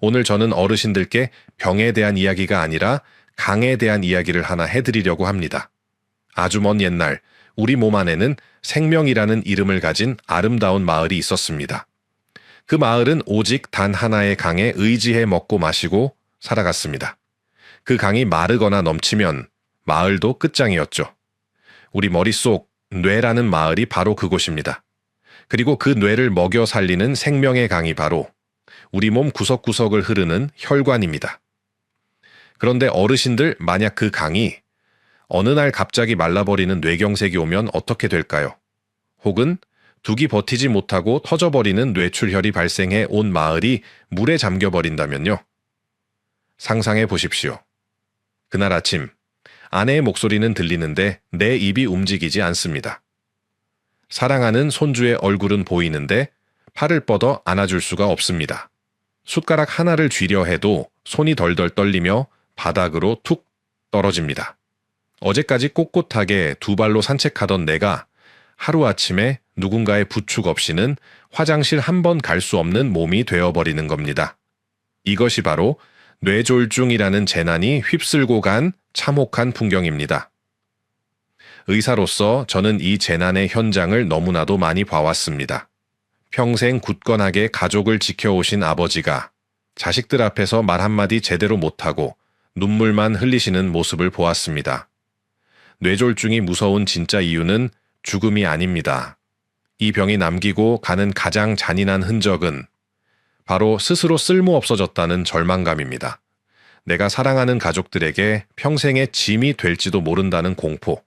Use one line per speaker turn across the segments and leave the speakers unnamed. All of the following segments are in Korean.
오늘 저는 어르신들께 병에 대한 이야기가 아니라 강에 대한 이야기를 하나 해드리려고 합니다. 아주 먼 옛날 우리 몸 안에는 생명이라는 이름을 가진 아름다운 마을이 있었습니다. 그 마을은 오직 단 하나의 강에 의지해 먹고 마시고 살아갔습니다. 그 강이 마르거나 넘치면 마을도 끝장이었죠. 우리 머릿속 뇌라는 마을이 바로 그곳입니다. 그리고 그 뇌를 먹여 살리는 생명의 강이 바로 우리 몸 구석구석을 흐르는 혈관입니다. 그런데 어르신들, 만약 그 강이 어느 날 갑자기 말라버리는 뇌경색이 오면 어떻게 될까요? 혹은 두기 버티지 못하고 터져버리는 뇌출혈이 발생해 온 마을이 물에 잠겨버린다면요? 상상해 보십시오. 그날 아침 아내의 목소리는 들리는데 내 입이 움직이지 않습니다. 사랑하는 손주의 얼굴은 보이는데 팔을 뻗어 안아줄 수가 없습니다. 숟가락 하나를 쥐려 해도 손이 덜덜 떨리며 바닥으로 툭 떨어집니다. 어제까지 꼿꼿하게 두 발로 산책하던 내가 하루아침에 누군가의 부축 없이는 화장실 한 번 갈 수 없는 몸이 되어버리는 겁니다. 이것이 바로 뇌졸중이라는 재난이 휩쓸고 간 참혹한 풍경입니다. 의사로서 저는 이 재난의 현장을 너무나도 많이 봐왔습니다. 평생 굳건하게 가족을 지켜오신 아버지가 자식들 앞에서 말 한마디 제대로 못하고 눈물만 흘리시는 모습을 보았습니다. 뇌졸중이 무서운 진짜 이유는 죽음이 아닙니다. 이 병이 남기고 가는 가장 잔인한 흔적은 바로 스스로 쓸모없어졌다는 절망감입니다. 내가 사랑하는 가족들에게 평생의 짐이 될지도 모른다는 공포.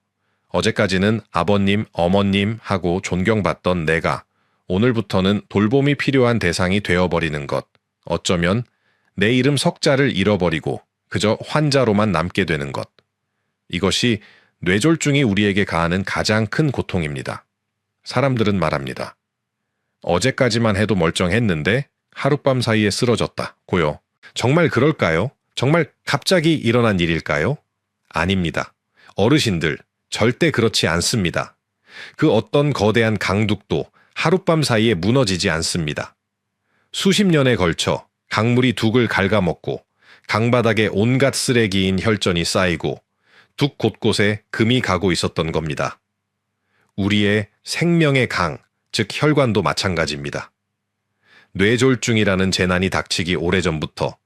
어제까지는 아버님, 어머님 하고 존경받던 내가 오늘부터는 돌봄이 필요한 대상이 되어버리는 것. 어쩌면 내 이름 석자를 잃어버리고 그저 환자로만 남게 되는 것. 이것이 뇌졸중이 우리에게 가하는 가장 큰 고통입니다. 사람들은 말합니다. 어제까지만 해도 멀쩡했는데 하룻밤 사이에 쓰러졌다고요. 정말 그럴까요? 정말 갑자기 일어난 일일까요? 아닙니다. 어르신들, 절대 그렇지 않습니다. 그 어떤 거대한 강둑도 하룻밤 사이에 무너지지 않습니다. 수십 년에 걸쳐 강물이 둑을 갉아먹고 강바닥에 온갖 쓰레기인 혈전이 쌓이고 둑 곳곳에 금이 가고 있었던 겁니다. 우리의 생명의 강, 즉 혈관도 마찬가지입니다. 뇌졸중이라는 재난이 닥치기 오래전부터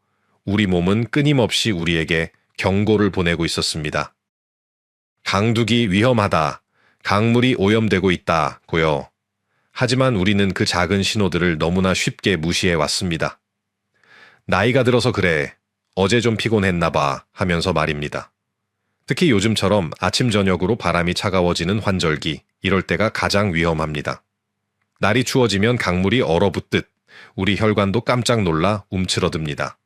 우리 몸은 끊임없이 우리에게 경고를 보내고 있었습니다. 강둑이 위험하다, 강물이 오염되고 있다고요. 하지만 우리는 그 작은 신호들을 너무나 쉽게 무시해 왔습니다. 나이가 들어서 그래, 어제 좀 피곤했나 봐 하면서 말입니다. 특히 요즘처럼 아침 저녁으로 바람이 차가워지는 환절기, 이럴 때가 가장 위험합니다. 날이 추워지면 강물이 얼어붙듯 우리 혈관도 깜짝 놀라 움츠러듭니다.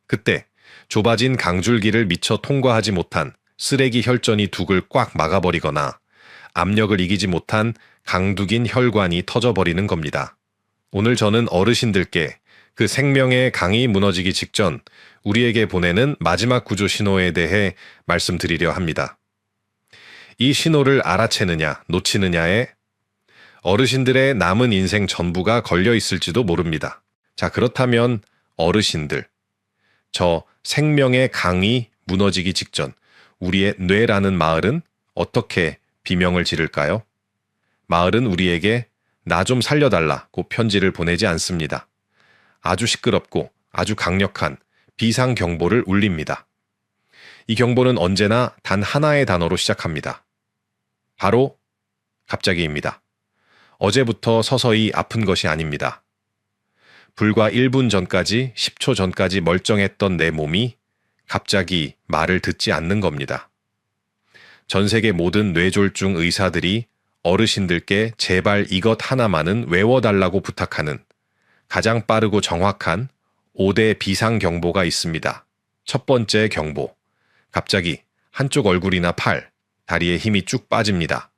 그때 좁아진 강줄기를 미처 통과하지 못한 쓰레기 혈전이 둑을 꽉 막아버리거나 압력을 이기지 못한 강둑인 혈관이 터져버리는 겁니다. 오늘 저는 어르신들께 그 생명의 강이 무너지기 직전 우리에게 보내는 마지막 구조 신호에 대해 말씀드리려 합니다. 이 신호를 알아채느냐, 놓치느냐에 어르신들의 남은 인생 전부가 걸려 있을지도 모릅니다. 자, 그렇다면 어르신들, 저 생명의 강이 무너지기 직전 우리의 뇌라는 마을은 어떻게 비명을 지를까요? 마을은 우리에게 나 좀 살려달라고 편지를 보내지 않습니다. 아주 시끄럽고 아주 강력한 비상경보를 울립니다. 이 경보는 언제나 단 하나의 단어로 시작합니다. 바로 갑자기입니다. 어제부터 서서히 아픈 것이 아닙니다. 불과 1분 전까지 10초 전까지 멀쩡했던 내 몸이 갑자기 말을 듣지 않는 겁니다. 전 세계 모든 뇌졸중 의사들이 어르신들께 제발 이것 하나만은 외워달라고 부탁하는 가장 빠르고 정확한 5대 비상경보가 있습니다. 첫 번째 경보. 갑자기 한쪽 얼굴이나 팔, 다리에 힘이 쭉 빠집니다.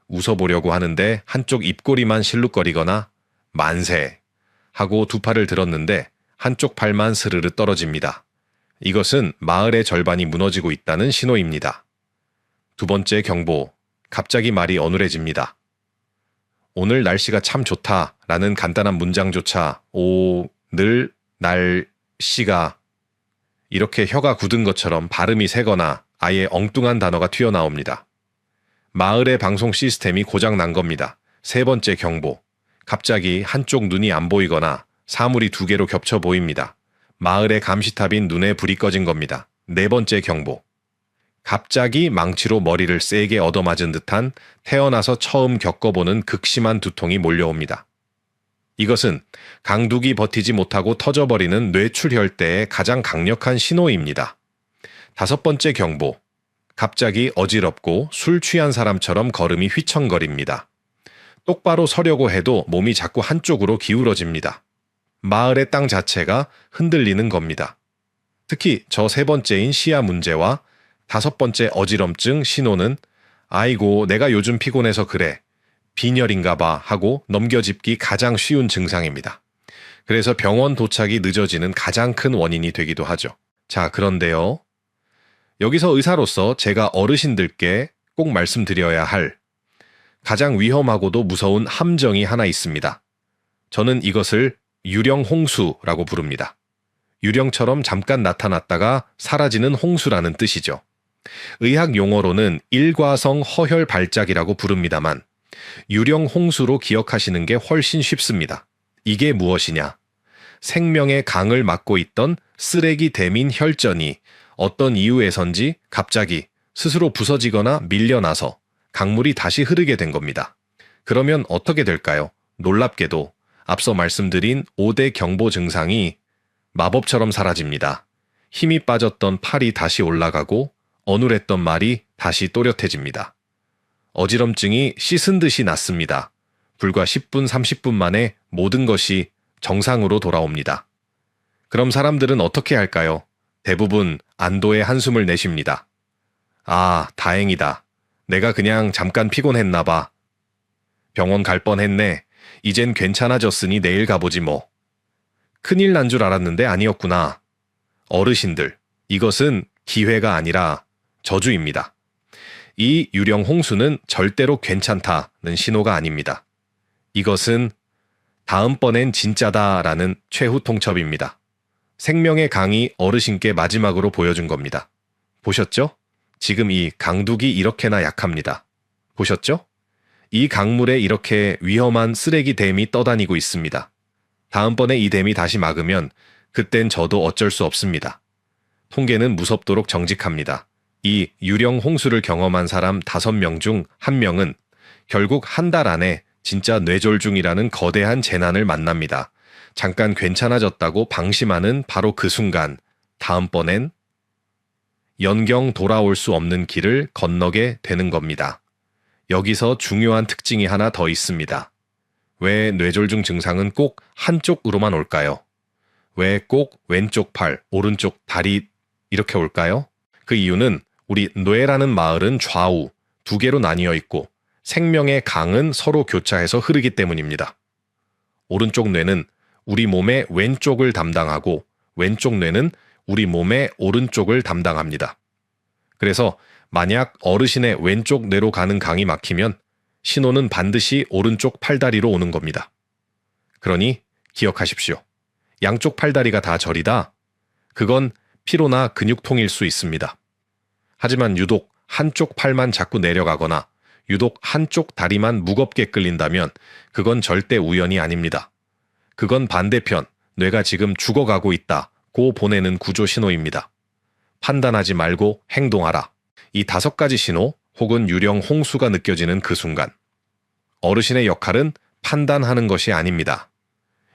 웃어보려고 하는데 한쪽 입꼬리만 실룩거리거나 만세 하고 두 팔을 들었는데 한쪽 팔만 스르르 떨어집니다. 이것은 마을의 절반이 무너지고 있다는 신호입니다. 두 번째 경보. 갑자기 말이 어눌해집니다. 오늘 날씨가 참 좋다라는 간단한 문장조차 오늘 날 씨가 이렇게 혀가 굳은 것처럼 발음이 세거나 아예 엉뚱한 단어가 튀어나옵니다. 마을의 방송 시스템이 고장 난 겁니다. 세 번째 경보. 갑자기 한쪽 눈이 안 보이거나 사물이 두 개로 겹쳐 보입니다. 마을의 감시탑인 눈에 불이 꺼진 겁니다. 네 번째 경보. 갑자기 망치로 머리를 세게 얻어맞은 듯한 태어나서 처음 겪어보는 극심한 두통이 몰려옵니다. 이것은 강둑이 버티지 못하고 터져버리는 뇌출혈대의 가장 강력한 신호입니다. 다섯 번째 경보. 갑자기 어지럽고 술 취한 사람처럼 걸음이 휘청거립니다. 똑바로 서려고 해도 몸이 자꾸 한쪽으로 기울어집니다. 마을의 땅 자체가 흔들리는 겁니다. 특히 저 세 번째인 시야 문제와 다섯 번째 어지럼증 신호는 아이고 내가 요즘 피곤해서 그래. 빈혈인가 봐 하고 넘겨짚기 가장 쉬운 증상입니다. 그래서 병원 도착이 늦어지는 가장 큰 원인이 되기도 하죠. 자, 그런데요. 여기서 의사로서 제가 어르신들께 꼭 말씀드려야 할 가장 위험하고도 무서운 함정이 하나 있습니다. 저는 이것을 유령 홍수라고 부릅니다. 유령처럼 잠깐 나타났다가 사라지는 홍수라는 뜻이죠. 의학 용어로는 일과성 허혈 발작이라고 부릅니다만 유령 홍수로 기억하시는 게 훨씬 쉽습니다. 이게 무엇이냐? 생명의 강을 막고 있던 쓰레기 대민 혈전이 어떤 이유에선지 갑자기 스스로 부서지거나 밀려나서 강물이 다시 흐르게 된 겁니다. 그러면 어떻게 될까요? 놀랍게도 앞서 말씀드린 5대 경보 증상이 마법처럼 사라집니다. 힘이 빠졌던 팔이 다시 올라가고 어눌했던 말이 다시 또렷해집니다. 어지럼증이 씻은 듯이 낫습니다. 불과 10분, 30분 만에 모든 것이 정상으로 돌아옵니다. 그럼 사람들은 어떻게 할까요? 대부분 안도의 한숨을 내쉽니다. 아, 다행이다. 내가 그냥 잠깐 피곤했나 봐. 병원 갈 뻔했네. 이젠 괜찮아졌으니 내일 가보지 뭐. 큰일 난 줄 알았는데 아니었구나. 어르신들, 이것은 기회가 아니라 저주입니다. 이 유령 홍수는 절대로 괜찮다는 신호가 아닙니다. 이것은 다음번엔 진짜다라는 최후 통첩입니다. 생명의 강이 어르신께 마지막으로 보여준 겁니다. 보셨죠? 지금 이 강둑이 이렇게나 약합니다. 보셨죠? 이 강물에 이렇게 위험한 쓰레기 댐이 떠다니고 있습니다. 다음번에 이 댐이 다시 막으면 그땐 저도 어쩔 수 없습니다. 통계는 무섭도록 정직합니다. 이 유령 홍수를 경험한 사람 5명 중 1명은 결국 한 달 안에 진짜 뇌졸중이라는 거대한 재난을 만납니다. 잠깐 괜찮아졌다고 방심하는 바로 그 순간, 다음번엔 연경 돌아올 수 없는 길을 건너게 되는 겁니다. 여기서 중요한 특징이 하나 더 있습니다. 왜 뇌졸중 증상은 꼭 한쪽으로만 올까요? 왜 꼭 왼쪽 팔, 오른쪽 다리 이렇게 올까요? 그 이유는 우리 뇌라는 마을은 좌우 두 개로 나뉘어 있고 생명의 강은 서로 교차해서 흐르기 때문입니다. 오른쪽 뇌는 우리 몸의 왼쪽을 담당하고 왼쪽 뇌는 우리 몸의 오른쪽을 담당합니다. 그래서 만약 어르신의 왼쪽 뇌로 가는 강이 막히면 신호는 반드시 오른쪽 팔다리로 오는 겁니다. 그러니 기억하십시오. 양쪽 팔다리가 다 저리다? 그건 피로나 근육통일 수 있습니다. 하지만 유독 한쪽 팔만 자꾸 내려가거나 유독 한쪽 다리만 무겁게 끌린다면 그건 절대 우연이 아닙니다. 그건 반대편, 뇌가 지금 죽어가고 있다고 보내는 구조 신호입니다. 판단하지 말고 행동하라. 이 5가지 신호 혹은 유령 홍수가 느껴지는 그 순간, 어르신의 역할은 판단하는 것이 아닙니다.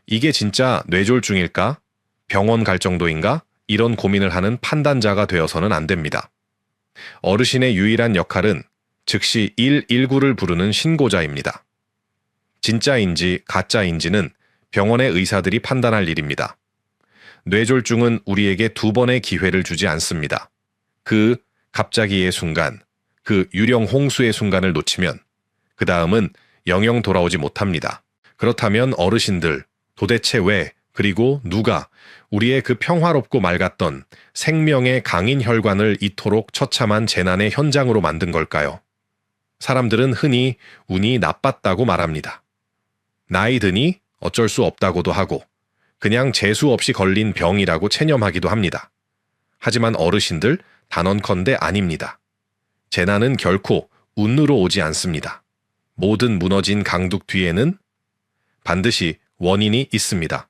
이게 진짜 뇌졸중일까? 병원 갈 정도인가? 이런 고민을 하는 판단자가 되어서는 안 됩니다. 어르신의 유일한 역할은 즉시 119를 부르는 신고자입니다. 진짜인지 가짜인지는 병원의 의사들이 판단할 일입니다. 뇌졸중은 우리에게 2번의 기회를 주지 않습니다. 그 갑자기의 순간, 그 유령 홍수의 순간을 놓치면 그 다음은 영영 돌아오지 못합니다. 그렇다면 어르신들, 도대체 왜, 그리고 누가 우리의 그 평화롭고 맑았던 생명의 강인 혈관을 이토록 처참한 재난의 현장으로 만든 걸까요? 사람들은 흔히 운이 나빴다고 말합니다. 나이 드니 어쩔 수 없다고도 하고, 그냥 재수 없이 걸린 병이라고 체념하기도 합니다. 하지만 어르신들 단언컨대 아닙니다. 재난은 결코 운으로 오지 않습니다. 모든 무너진 강둑 뒤에는 반드시 원인이 있습니다.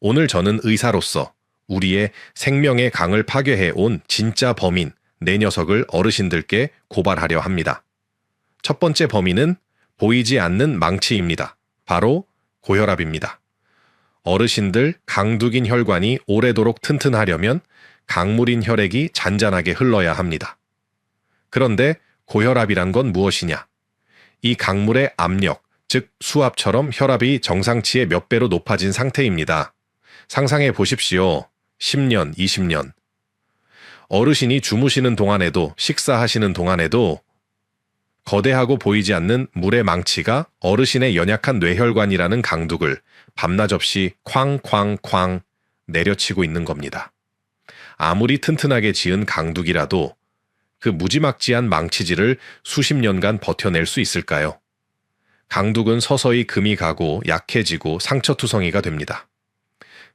오늘 저는 의사로서 우리의 생명의 강을 파괴해 온 진짜 범인, 네 녀석을 어르신들께 고발하려 합니다. 첫 번째 범인은 보이지 않는 망치입니다. 바로 고혈압입니다. 어르신들 강둑인 혈관이 오래도록 튼튼하려면 강물인 혈액이 잔잔하게 흘러야 합니다. 그런데 고혈압이란 건 무엇이냐? 이 강물의 압력, 즉 수압처럼 혈압이 정상치의 몇 배로 높아진 상태입니다. 상상해 보십시오. 10년, 20년. 어르신이 주무시는 동안에도, 식사하시는 동안에도 거대하고 보이지 않는 물의 망치가 어르신의 연약한 뇌혈관이라는 강둑을 밤낮 없이 쾅쾅쾅 내려치고 있는 겁니다. 아무리 튼튼하게 지은 강둑이라도 그 무지막지한 망치질을 수십 년간 버텨낼 수 있을까요? 강둑은 서서히 금이 가고 약해지고 상처투성이가 됩니다.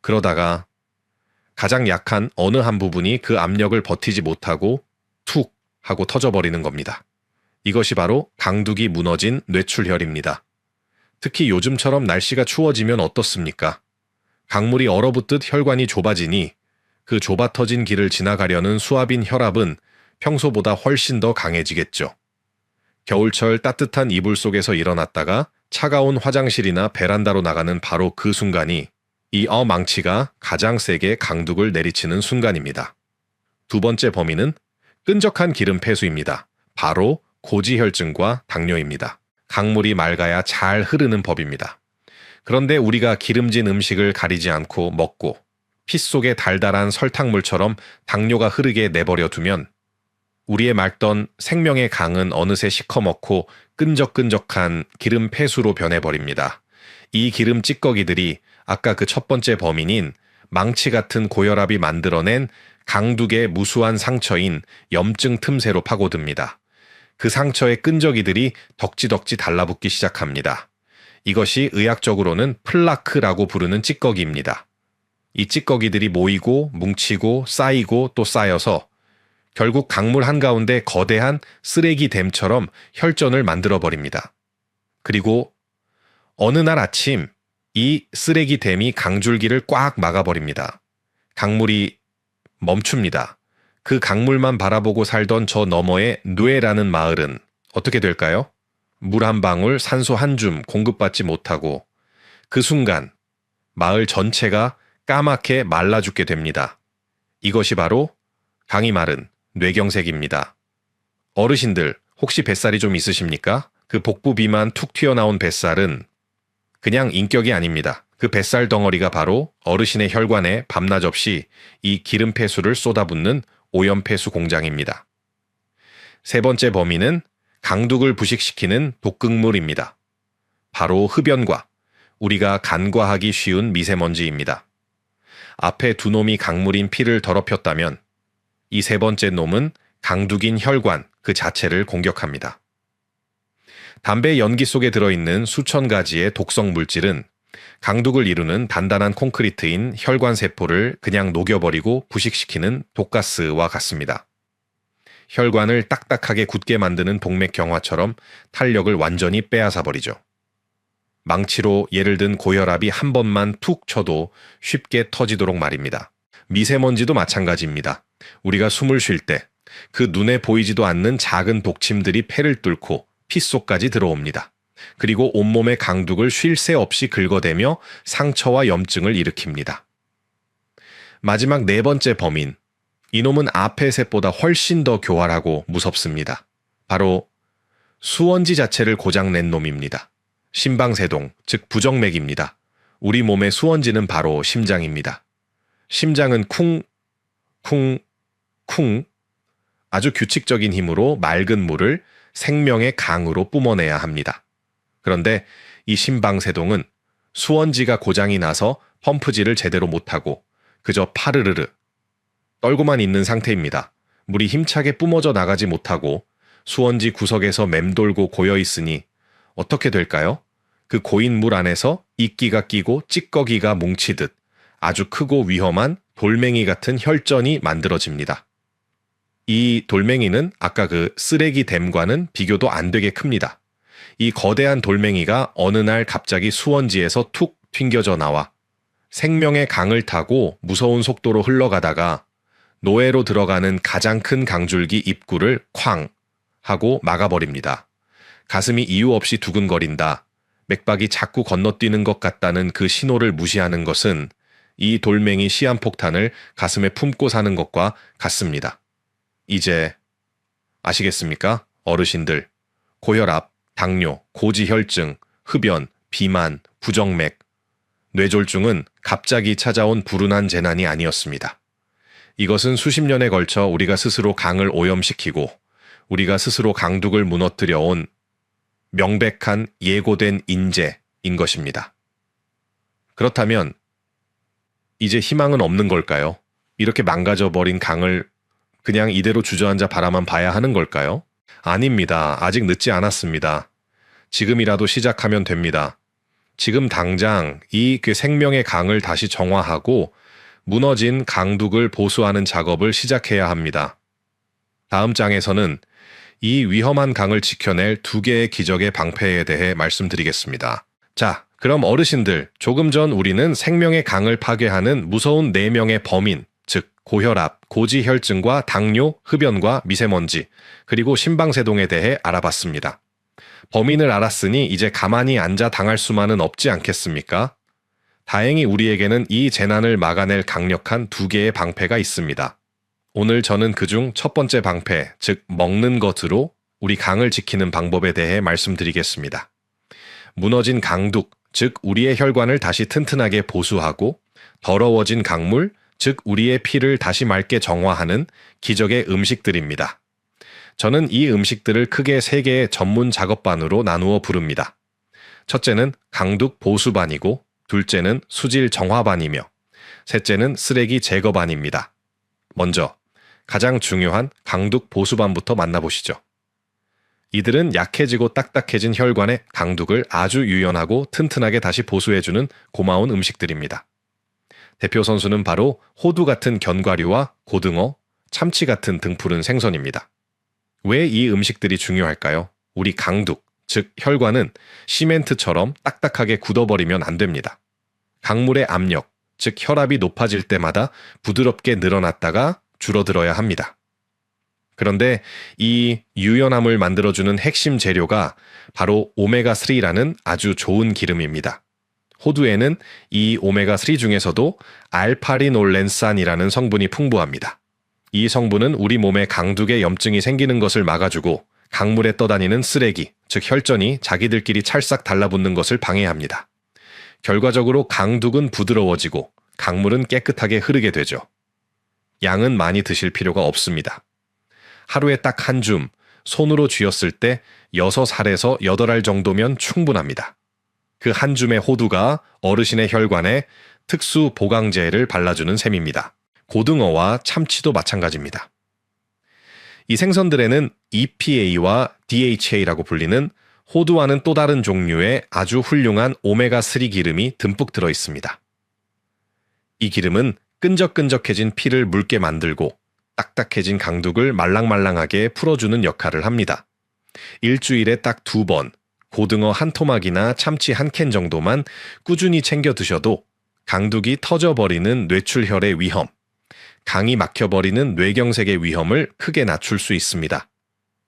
그러다가 가장 약한 어느 한 부분이 그 압력을 버티지 못하고 툭 하고 터져버리는 겁니다. 이것이 바로 강둑이 무너진 뇌출혈입니다. 특히 요즘처럼 날씨가 추워지면 어떻습니까? 강물이 얼어붙듯 혈관이 좁아지니 그 좁아 터진 길을 지나가려는 수압인 혈압은 평소보다 훨씬 더 강해지겠죠. 겨울철 따뜻한 이불 속에서 일어났다가 차가운 화장실이나 베란다로 나가는 바로 그 순간이 이 망치가 가장 세게 강둑을 내리치는 순간입니다. 두 번째 범인은 끈적한 기름 폐수입니다. 바로 고지혈증과 당뇨입니다. 강물이 맑아야 잘 흐르는 법입니다. 그런데 우리가 기름진 음식을 가리지 않고 먹고 피 속에 달달한 설탕물처럼 당뇨가 흐르게 내버려 두면 우리의 맑던 생명의 강은 어느새 시커멓고 끈적끈적한 기름 폐수로 변해버립니다. 이 기름 찌꺼기들이 아까 그 첫 번째 범인인 망치 같은 고혈압이 만들어낸 강둑의 무수한 상처인 염증 틈새로 파고듭니다. 그 상처의 끈적이들이 덕지덕지 달라붙기 시작합니다. 이것이 의학적으로는 플라크라고 부르는 찌꺼기입니다. 이 찌꺼기들이 모이고 뭉치고 쌓이고 또 쌓여서 결국 강물 한가운데 거대한 쓰레기댐처럼 혈전을 만들어버립니다. 그리고 어느 날 아침 이 쓰레기댐이 강줄기를 꽉 막아버립니다. 강물이 멈춥니다. 그 강물만 바라보고 살던 저 너머의 뇌라는 마을은 어떻게 될까요? 물 한 방울, 산소 한 줌 공급받지 못하고 그 순간 마을 전체가 까맣게 말라 죽게 됩니다. 이것이 바로 강이 마른 뇌경색입니다. 어르신들 혹시 뱃살이 좀 있으십니까? 그 복부 비만 툭 튀어나온 뱃살은 그냥 인격이 아닙니다. 그 뱃살 덩어리가 바로 어르신의 혈관에 밤낮 없이 이 기름 폐수를 쏟아붓는 오염폐수 공장입니다. 세 번째 범인은 강둑을 부식시키는 독극물입니다. 바로 흡연과 우리가 간과하기 쉬운 미세먼지입니다. 앞에 두 놈이 강물인 피를 더럽혔다면 이 세 번째 놈은 강둑인 혈관 그 자체를 공격합니다. 담배 연기 속에 들어있는 수천 가지의 독성 물질은 강둑을 이루는 단단한 콘크리트인 혈관 세포를 그냥 녹여버리고 부식시키는 독가스와 같습니다. 혈관을 딱딱하게 굳게 만드는 동맥경화처럼 탄력을 완전히 빼앗아버리죠. 망치로 예를 든 고혈압이 한 번만 툭 쳐도 쉽게 터지도록 말입니다. 미세먼지도 마찬가지입니다. 우리가 숨을 쉴 때 그 눈에 보이지도 않는 작은 독침들이 폐를 뚫고 피 속까지 들어옵니다. 그리고 온몸의 강둑을 쉴 새 없이 긁어대며 상처와 염증을 일으킵니다. 마지막 네 번째 범인, 이놈은 앞의 셋보다 훨씬 더 교활하고 무섭습니다. 바로 수원지 자체를 고장낸 놈입니다. 심방세동, 즉 부정맥입니다. 우리 몸의 수원지는 바로 심장입니다. 심장은 쿵, 쿵, 쿵 아주 규칙적인 힘으로 맑은 물을 생명의 강으로 뿜어내야 합니다. 그런데 이 심방세동은 수원지가 고장이 나서 펌프질을 제대로 못하고 그저 파르르르 떨고만 있는 상태입니다. 물이 힘차게 뿜어져 나가지 못하고 수원지 구석에서 맴돌고 고여있으니 어떻게 될까요? 그 고인 물 안에서 이끼가 끼고 찌꺼기가 뭉치듯 아주 크고 위험한 돌멩이 같은 혈전이 만들어집니다. 이 돌멩이는 아까 그 쓰레기 댐과는 비교도 안 되게 큽니다. 이 거대한 돌멩이가 어느 날 갑자기 수원지에서 툭 튕겨져 나와 생명의 강을 타고 무서운 속도로 흘러가다가 노예로 들어가는 가장 큰 강줄기 입구를 쾅 하고 막아버립니다. 가슴이 이유 없이 두근거린다. 맥박이 자꾸 건너뛰는 것 같다는 그 신호를 무시하는 것은 이 돌멩이 시한폭탄을 가슴에 품고 사는 것과 같습니다. 이제 아시겠습니까? 어르신들, 고혈압, 당뇨, 고지혈증, 흡연, 비만, 부정맥, 뇌졸중은 갑자기 찾아온 불운한 재난이 아니었습니다. 이것은 수십 년에 걸쳐 우리가 스스로 강을 오염시키고 우리가 스스로 강둑을 무너뜨려 온 명백한 예고된 인재인 것입니다. 그렇다면 이제 희망은 없는 걸까요? 이렇게 망가져버린 강을 그냥 이대로 주저앉아 바라만 봐야 하는 걸까요? 아닙니다. 아직 늦지 않았습니다. 지금이라도 시작하면 됩니다. 지금 당장 이 생명의 강을 다시 정화하고 무너진 강둑을 보수하는 작업을 시작해야 합니다. 다음 장에서는 이 위험한 강을 지켜낼 2개의 기적의 방패에 대해 말씀드리겠습니다. 자, 그럼 어르신들, 조금 전 우리는 생명의 강을 파괴하는 무서운 4명의 범인, 즉 고혈압, 고지혈증과 당뇨, 흡연과 미세먼지, 그리고 심방세동에 대해 알아봤습니다. 범인을 알았으니 이제 가만히 앉아 당할 수만은 없지 않겠습니까? 다행히 우리에게는 이 재난을 막아낼 강력한 2개의 방패가 있습니다. 오늘 저는 그중 첫 번째 방패, 즉 먹는 것으로 우리 강을 지키는 방법에 대해 말씀드리겠습니다. 무너진 강둑, 즉 우리의 혈관을 다시 튼튼하게 보수하고 더러워진 강물, 즉 우리의 피를 다시 맑게 정화하는 기적의 음식들입니다. 저는 이 음식들을 크게 3개의 전문 작업반으로 나누어 부릅니다. 첫째는 강둑 보수반이고, 둘째는 수질 정화반이며, 셋째는 쓰레기 제거반입니다. 먼저 가장 중요한 강둑 보수반부터 만나보시죠. 이들은 약해지고 딱딱해진 혈관의 강둑을 아주 유연하고 튼튼하게 다시 보수해주는 고마운 음식들입니다. 대표 선수는 바로 호두 같은 견과류와 고등어, 참치 같은 등푸른 생선입니다. 왜 이 음식들이 중요할까요? 우리 강둑, 즉 혈관은 시멘트처럼 딱딱하게 굳어버리면 안 됩니다. 강물의 압력, 즉 혈압이 높아질 때마다 부드럽게 늘어났다가 줄어들어야 합니다. 그런데 이 유연함을 만들어주는 핵심 재료가 바로 오메가3라는 아주 좋은 기름입니다. 호두에는 이 오메가3 중에서도 알파리놀렌산이라는 성분이 풍부합니다. 이 성분은 우리 몸에 강둑에 염증이 생기는 것을 막아주고 강물에 떠다니는 쓰레기, 즉 혈전이 자기들끼리 찰싹 달라붙는 것을 방해합니다. 결과적으로 강둑은 부드러워지고 강물은 깨끗하게 흐르게 되죠. 양은 많이 드실 필요가 없습니다. 하루에 딱 한 줌, 손으로 쥐었을 때 6알에서 8알 정도면 충분합니다. 그 한 줌의 호두가 어르신의 혈관에 특수 보강제를 발라주는 셈입니다. 고등어와 참치도 마찬가지입니다. 이 생선들에는 EPA와 DHA라고 불리는 호두와는 또 다른 종류의 아주 훌륭한 오메가3 기름이 듬뿍 들어 있습니다. 이 기름은 끈적끈적해진 피를 묽게 만들고 딱딱해진 강둑을 말랑말랑하게 풀어주는 역할을 합니다. 일주일에 딱 2번, 고등어 한 토막이나 참치 한 캔 정도만 꾸준히 챙겨 드셔도 강둑이 터져버리는 뇌출혈의 위험, 강이 막혀버리는 뇌경색의 위험을 크게 낮출 수 있습니다.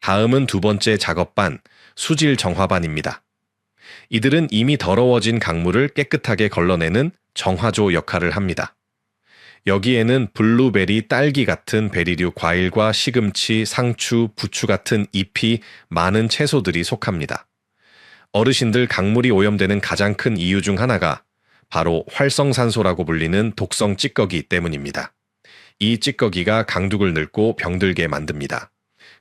다음은 2번째 작업반, 수질 정화반입니다. 이들은 이미 더러워진 강물을 깨끗하게 걸러내는 정화조 역할을 합니다. 여기에는 블루베리, 딸기 같은 베리류 과일과 시금치, 상추, 부추 같은 잎이 많은 채소들이 속합니다. 어르신들 강물이 오염되는 가장 큰 이유 중 하나가 바로 활성산소라고 불리는 독성 찌꺼기 때문입니다. 이 찌꺼기가 강둑을 늙고 병들게 만듭니다.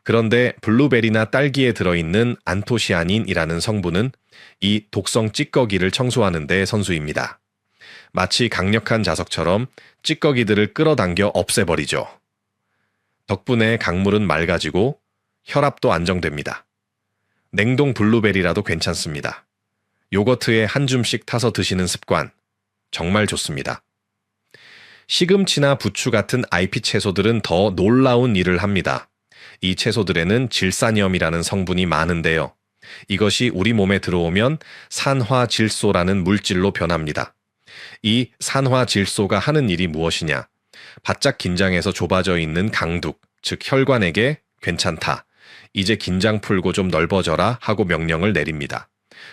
그런데 블루베리나 딸기에 들어있는 안토시아닌이라는 성분은 이 독성 찌꺼기를 청소하는 데 선수입니다. 마치 강력한 자석처럼 찌꺼기들을 끌어당겨 없애버리죠. 덕분에 강물은 맑아지고 혈압도 안정됩니다. 냉동 블루베리라도 괜찮습니다. 요거트에 한 줌씩 타서 드시는 습관 정말 좋습니다. 시금치나 부추 같은 IP 채소들은 더 놀라운 일을 합니다. 이 채소들에는 질산염이라는 성분이 많은데요. 이것이 우리 몸에 들어오면 산화질소라는 물질로 변합니다. 이 산화질소가 하는 일이 무엇이냐? 바짝 긴장해서 좁아져 있는 강둑, 즉 혈관에게 괜찮다. 이제 긴장 풀고 좀 넓어져라 하고 명령을 내립니다.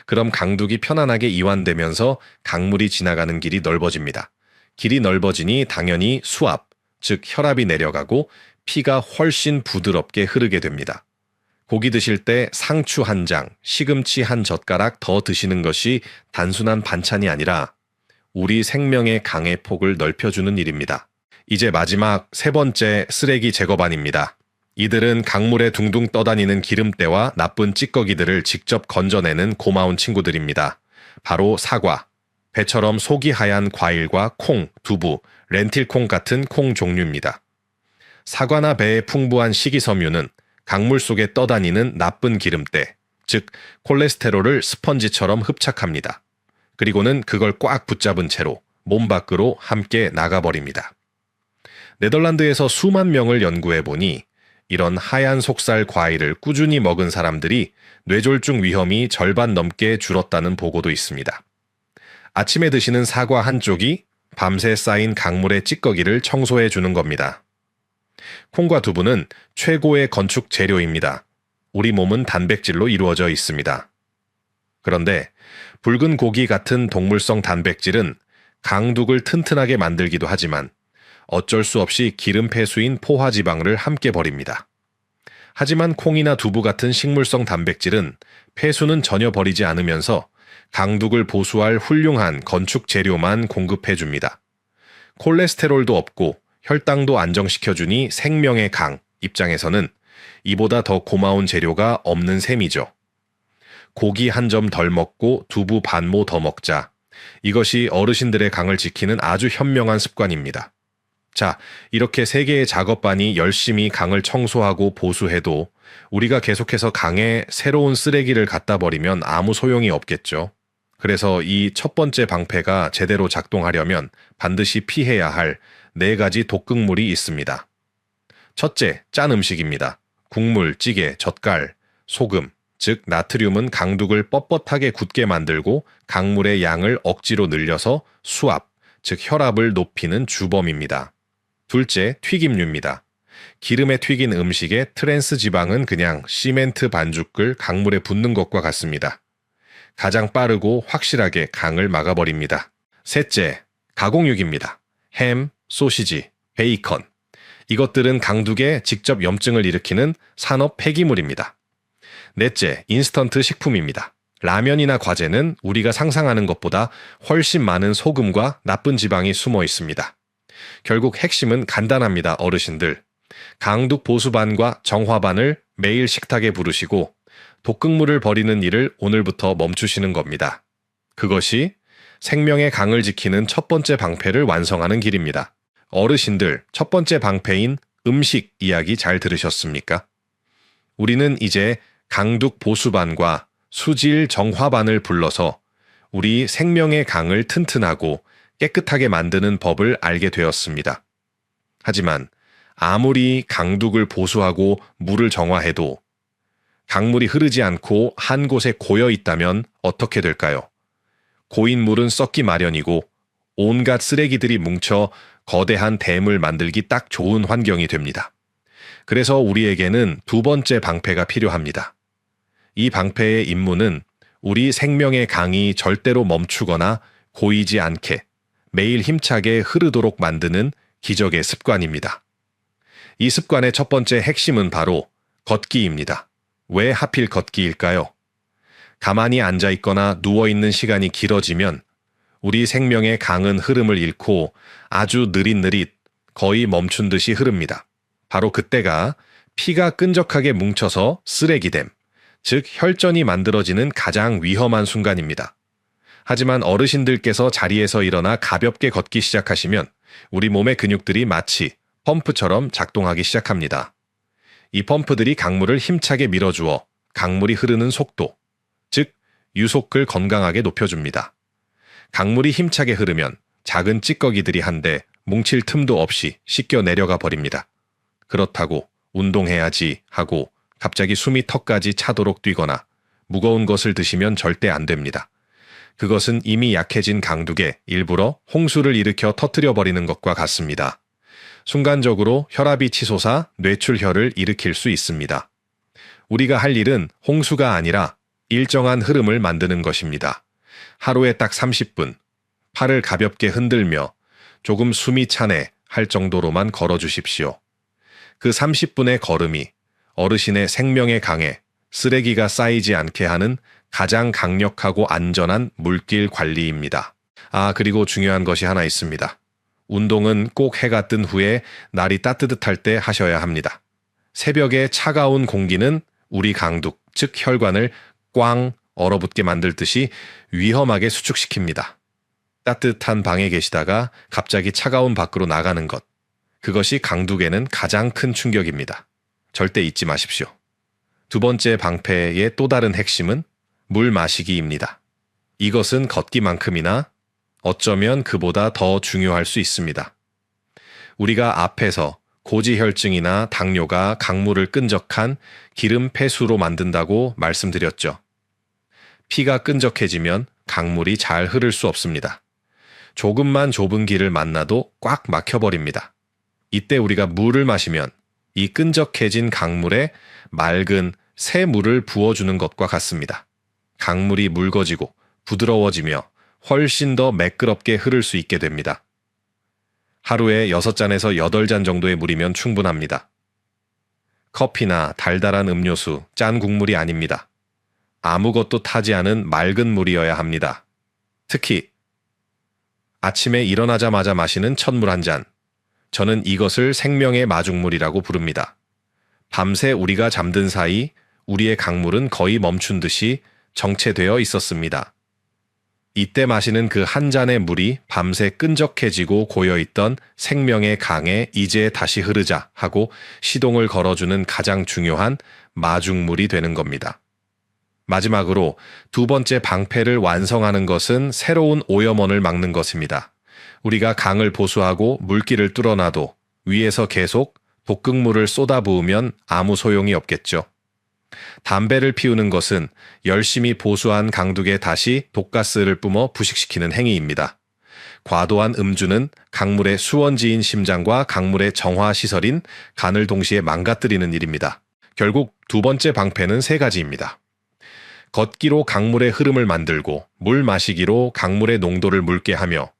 그럼 강둑이 편안하게 이완되면서 강물이 지나가는 길이 넓어집니다. 길이 넓어지니 당연히 수압, 즉 혈압이 내려가고 피가 훨씬 부드럽게 흐르게 됩니다. 고기 드실 때 상추 한 장, 시금치 한 젓가락 더 드시는 것이 단순한 반찬이 아니라 우리 생명의 강의 폭을 넓혀주는 일입니다. 이제 마지막 세 번째 쓰레기 제거반입니다. 이들은 강물에 둥둥 떠다니는 기름때와 나쁜 찌꺼기들을 직접 건져내는 고마운 친구들입니다. 바로 사과, 배처럼 속이 하얀 과일과 콩, 두부, 렌틸콩 같은 콩 종류입니다. 사과나 배의 풍부한 식이섬유는 강물 속에 떠다니는 나쁜 기름때, 즉 콜레스테롤을 스펀지처럼 흡착합니다. 그리고는 그걸 꽉 붙잡은 채로 몸 밖으로 함께 나가버립니다. 네덜란드에서 수만 명을 연구해보니 이런 하얀 속살 과일을 꾸준히 먹은 사람들이 뇌졸중 위험이 절반 넘게 줄었다는 보고도 있습니다. 아침에 드시는 사과 한 쪽이 밤새 쌓인 강물의 찌꺼기를 청소해 주는 겁니다. 콩과 두부는 최고의 건축 재료입니다. 우리 몸은 단백질로 이루어져 있습니다. 그런데 붉은 고기 같은 동물성 단백질은 강둑을 튼튼하게 만들기도 하지만 어쩔 수 없이 기름 폐수인 포화지방을 함께 버립니다. 하지만 콩이나 두부 같은 식물성 단백질은 폐수는 전혀 버리지 않으면서 강둑을 보수할 훌륭한 건축 재료만 공급해 줍니다. 콜레스테롤도 없고 혈당도 안정시켜주니 생명의 강 입장에서는 이보다 더 고마운 재료가 없는 셈이죠. 고기 한 점 덜 먹고 두부 반모 더 먹자. 이것이 어르신들의 강을 지키는 아주 현명한 습관입니다. 자, 이렇게 세 개의 작업반이 열심히 강을 청소하고 보수해도 우리가 계속해서 강에 새로운 쓰레기를 갖다 버리면 아무 소용이 없겠죠. 그래서 이 첫 번째 방패가 제대로 작동하려면 반드시 피해야 할 4가지 독극물이 있습니다. 첫째, 짠 음식입니다. 국물, 찌개, 젓갈, 소금, 즉 나트륨은 강둑을 뻣뻣하게 굳게 만들고 강물의 양을 억지로 늘려서 수압, 즉 혈압을 높이는 주범입니다. 둘째, 튀김류입니다. 기름에 튀긴 음식의 트랜스 지방은 그냥 시멘트 반죽을 강물에 붓는 것과 같습니다. 가장 빠르고 확실하게 강을 막아버립니다. 셋째, 가공육입니다. 햄, 소시지, 베이컨. 이것들은 강둑에 직접 염증을 일으키는 산업 폐기물입니다. 넷째, 인스턴트 식품입니다. 라면이나 과제는 우리가 상상하는 것보다 훨씬 많은 소금과 나쁜 지방이 숨어 있습니다. 결국 핵심은 간단합니다, 어르신들. 강둑 보수반과 정화반을 매일 식탁에 부르시고 독극물을 버리는 일을 오늘부터 멈추시는 겁니다. 그것이 생명의 강을 지키는 첫 번째 방패를 완성하는 길입니다. 어르신들, 첫 번째 방패인 음식 이야기 잘 들으셨습니까? 우리는 이제 강둑 보수반과 수질 정화반을 불러서 우리 생명의 강을 튼튼하고 깨끗하게 만드는 법을 알게 되었습니다. 하지만 아무리 강둑을 보수하고 물을 정화해도 강물이 흐르지 않고 한 곳에 고여 있다면 어떻게 될까요? 고인 물은 썩기 마련이고 온갖 쓰레기들이 뭉쳐 거대한 댐을 만들기 딱 좋은 환경이 됩니다. 그래서 우리에게는 두 번째 방패가 필요합니다. 이 방패의 임무는 우리 생명의 강이 절대로 멈추거나 고이지 않게 매일 힘차게 흐르도록 만드는 기적의 습관입니다. 이 습관의 첫 번째 핵심은 바로 걷기입니다. 왜 하필 걷기일까요? 가만히 앉아 있거나 누워 있는 시간이 길어지면 우리 생명의 강은 흐름을 잃고 아주 느릿느릿 거의 멈춘 듯이 흐릅니다. 바로 그때가 피가 끈적하게 뭉쳐서 쓰레기됨, 즉 혈전이 만들어지는 가장 위험한 순간입니다. 하지만 어르신들께서 자리에서 일어나 가볍게 걷기 시작하시면 우리 몸의 근육들이 마치 펌프처럼 작동하기 시작합니다. 이 펌프들이 강물을 힘차게 밀어주어 강물이 흐르는 속도, 즉 유속을 건강하게 높여줍니다. 강물이 힘차게 흐르면 작은 찌꺼기들이 한데 뭉칠 틈도 없이 씻겨 내려가 버립니다. 그렇다고 운동해야지 하고 갑자기 숨이 턱까지 차도록 뛰거나 무거운 것을 드시면 절대 안 됩니다. 그것은 이미 약해진 강둑에 일부러 홍수를 일으켜 터뜨려 버리는 것과 같습니다. 순간적으로 혈압이 치솟아 뇌출혈을 일으킬 수 있습니다. 우리가 할 일은 홍수가 아니라 일정한 흐름을 만드는 것입니다. 하루에 딱 30분, 팔을 가볍게 흔들며 조금 숨이 차네 할 정도로만 걸어주십시오. 그 30분의 걸음이 어르신의 생명의 강에 쓰레기가 쌓이지 않게 하는 가장 강력하고 안전한 물길 관리입니다. 그리고 중요한 것이 하나 있습니다. 운동은 꼭 해가 뜬 후에 날이 따뜻할 때 하셔야 합니다. 새벽에 차가운 공기는 우리 강둑, 즉 혈관을 꽝 얼어붙게 만들듯이 위험하게 수축시킵니다. 따뜻한 방에 계시다가 갑자기 차가운 밖으로 나가는 것. 그것이 강둑에는 가장 큰 충격입니다. 절대 잊지 마십시오. 두 번째 방패의 또 다른 핵심은 물 마시기입니다. 이것은 걷기만큼이나 어쩌면 그보다 더 중요할 수 있습니다. 우리가 앞에서 고지혈증이나 당뇨가 강물을 끈적한 기름 폐수로 만든다고 말씀드렸죠. 피가 끈적해지면 강물이 잘 흐를 수 없습니다. 조금만 좁은 길을 만나도 꽉 막혀버립니다. 이때 우리가 물을 마시면 이 끈적해진 강물에 맑은 새 물을 부어주는 것과 같습니다. 강물이 묽어지고 부드러워지며 훨씬 더 매끄럽게 흐를 수 있게 됩니다. 하루에 6잔에서 8잔 정도의 물이면 충분합니다. 커피나 달달한 음료수, 짠 국물이 아닙니다. 아무것도 타지 않은 맑은 물이어야 합니다. 특히 아침에 일어나자마자 마시는 첫물 한 잔. 저는 이것을 생명의 마중물이라고 부릅니다. 밤새 우리가 잠든 사이 우리의 강물은 거의 멈춘 듯이 정체되어 있었습니다. 이때 마시는 그 한 잔의 물이 밤새 끈적해지고 고여있던 생명의 강에 이제 다시 흐르자 하고 시동을 걸어주는 가장 중요한 마중물이 되는 겁니다. 마지막으로 두 번째 방패를 완성하는 것은 새로운 오염원을 막는 것입니다. 우리가 강을 보수하고 물길을 뚫어놔도 위에서 계속 독극물을 쏟아부으면 아무 소용이 없겠죠. 담배를 피우는 것은 열심히 보수한 강둑에 다시 독가스를 뿜어 부식시키는 행위입니다. 과도한 음주는 강물의 수원지인 심장과 강물의 정화시설인 간을 동시에 망가뜨리는 일입니다. 결국 두 번째 방패는 3가지입니다. 걷기로 강물의 흐름을 만들고 물 마시기로 강물의 농도를 묽게 하며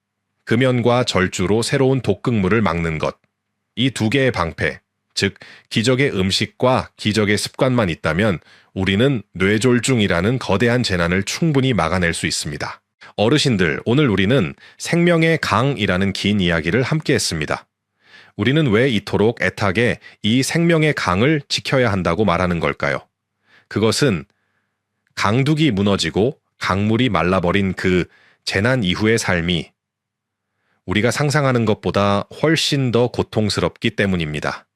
금연과 절주로 새로운 독극물을 막는 것. 이 2개의 방패, 즉 기적의 음식과 기적의 습관만 있다면 우리는 뇌졸중이라는 거대한 재난을 충분히 막아낼 수 있습니다. 어르신들, 오늘 우리는 생명의 강이라는 긴 이야기를 함께 했습니다. 우리는 왜 이토록 애타게 이 생명의 강을 지켜야 한다고 말하는 걸까요? 그것은 강둑이 무너지고 강물이 말라버린 그 재난 이후의 삶이 우리가 상상하는 것보다 훨씬 더 고통스럽기 때문입니다.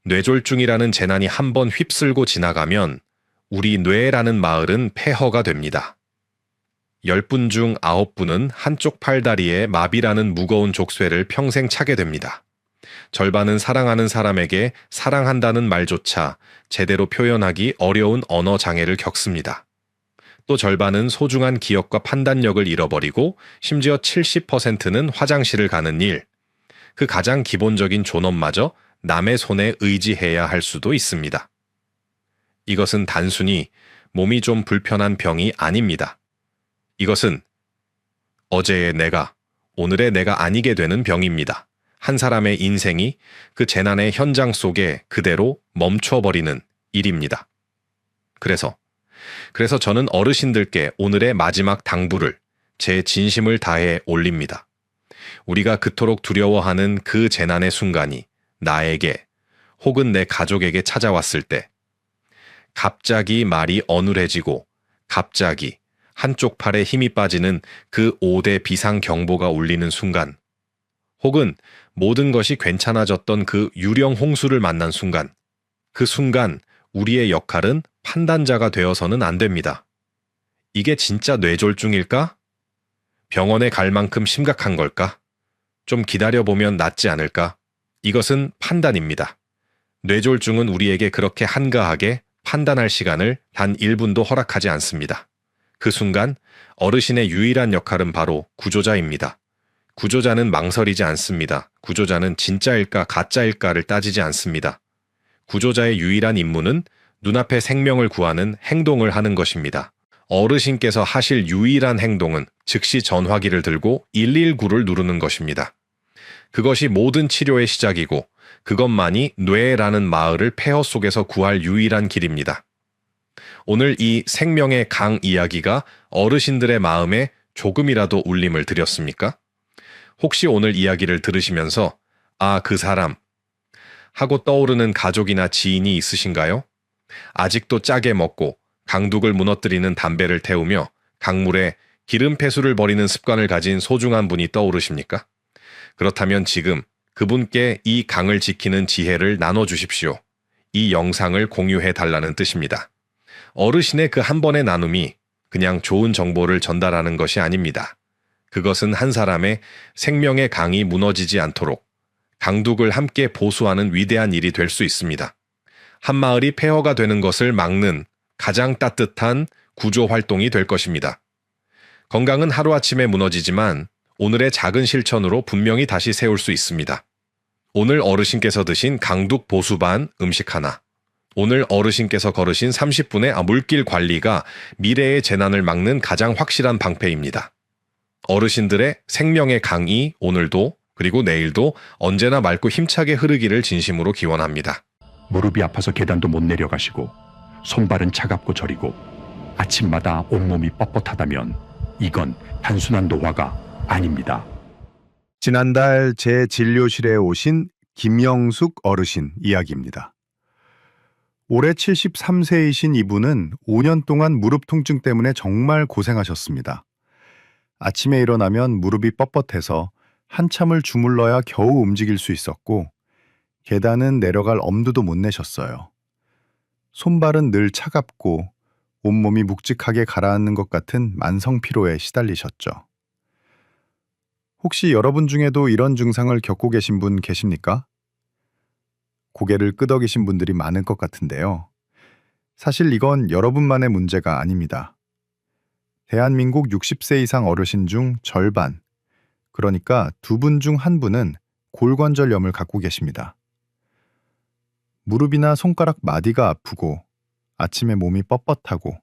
뇌졸중이라는 재난이 한번 휩쓸고 지나가면 우리 뇌라는 마을은 폐허가 됩니다. 10분 중 9분은 한쪽 팔다리에 마비라는 무거운 족쇄를 평생 차게 됩니다. 절반은 사랑하는 사람에게 사랑한다는 말조차 제대로 표현하기 어려운 언어 장애를 겪습니다. 또 절반은 소중한 기억과 판단력을 잃어버리고 심지어 70%는 화장실을 가는 일, 그 가장 기본적인 존엄마저 남의 손에 의지해야 할 수도 있습니다. 이것은 단순히 몸이 좀 불편한 병이 아닙니다. 이것은 어제의 내가, 오늘의 내가 아니게 되는 병입니다. 한 사람의 인생이 그 재난의 현장 속에 그대로 멈춰버리는 일입니다. 그래서 저는 어르신들께 오늘의 마지막 당부를 제 진심을 다해 올립니다. 우리가 그토록 두려워하는 그 재난의 순간이 나에게 혹은 내 가족에게 찾아왔을 때 갑자기 말이 어눌해지고 갑자기 한쪽 팔에 힘이 빠지는 그 5대 비상경보가 울리는 순간 혹은 모든 것이 괜찮아졌던 그 유령 홍수를 만난 순간 그 순간 우리의 역할은 판단자가 되어서는 안 됩니다. 이게 진짜 뇌졸중일까? 병원에 갈 만큼 심각한 걸까? 좀 기다려보면 낫지 않을까? 이것은 판단입니다. 뇌졸중은 우리에게 그렇게 한가하게 판단할 시간을 단 1분도 허락하지 않습니다. 그 순간 어르신의 유일한 역할은 바로 구조자입니다. 구조자는 망설이지 않습니다. 구조자는 진짜일까 가짜일까를 따지지 않습니다. 구조자의 유일한 임무는 눈앞의 생명을 구하는 행동을 하는 것입니다. 어르신께서 하실 유일한 행동은 즉시 전화기를 들고 119를 누르는 것입니다. 그것이 모든 치료의 시작이고 그것만이 뇌라는 마을을 폐허 속에서 구할 유일한 길입니다. 오늘 이 생명의 강 이야기가 어르신들의 마음에 조금이라도 울림을 드렸습니까? 혹시 오늘 이야기를 들으시면서 아, 그 사람 하고 떠오르는 가족이나 지인이 있으신가요? 아직도 짜게 먹고 강둑을 무너뜨리는 담배를 태우며 강물에 기름 폐수를 버리는 습관을 가진 소중한 분이 떠오르십니까? 그렇다면 지금 그분께 이 강을 지키는 지혜를 나눠주십시오. 이 영상을 공유해 달라는 뜻입니다. 어르신의 그 한 번의 나눔이 그냥 좋은 정보를 전달하는 것이 아닙니다. 그것은 한 사람의 생명의 강이 무너지지 않도록 강둑을 함께 보수하는 위대한 일이 될 수 있습니다. 한 마을이 폐허가 되는 것을 막는 가장 따뜻한 구조 활동이 될 것입니다. 건강은 하루아침에 무너지지만 오늘의 작은 실천으로 분명히 다시 세울 수 있습니다. 오늘 어르신께서 드신 강둑 보수반 음식 하나. 오늘 어르신께서 걸으신 30분의 물길 관리가 미래의 재난을 막는 가장 확실한 방패입니다. 어르신들의 생명의 강이 오늘도 그리고 내일도 언제나 맑고 힘차게 흐르기를 진심으로 기원합니다.
무릎이 아파서 계단도 못 내려가시고 손발은 차갑고 저리고 아침마다 온몸이 뻣뻣하다면 이건 단순한 노화가 아닙니다.
지난달 제 진료실에 오신 김영숙 어르신 이야기입니다. 올해 73세이신 이분은 5년 동안 무릎 통증 때문에 정말 고생하셨습니다. 아침에 일어나면 무릎이 뻣뻣해서 한참을 주물러야 겨우 움직일 수 있었고 계단은 내려갈 엄두도 못 내셨어요. 손발은 늘 차갑고 온몸이 묵직하게 가라앉는 것 같은 만성 피로에 시달리셨죠. 혹시 여러분 중에도 이런 증상을 겪고 계신 분 계십니까? 고개를 끄덕이신 분들이 많을 것 같은데요. 사실 이건 여러분만의 문제가 아닙니다. 대한민국 60세 이상 어르신 중 절반, 그러니까 2분 중 1분은 골관절염을 갖고 계십니다. 무릎이나 손가락 마디가 아프고 아침에 몸이 뻣뻣하고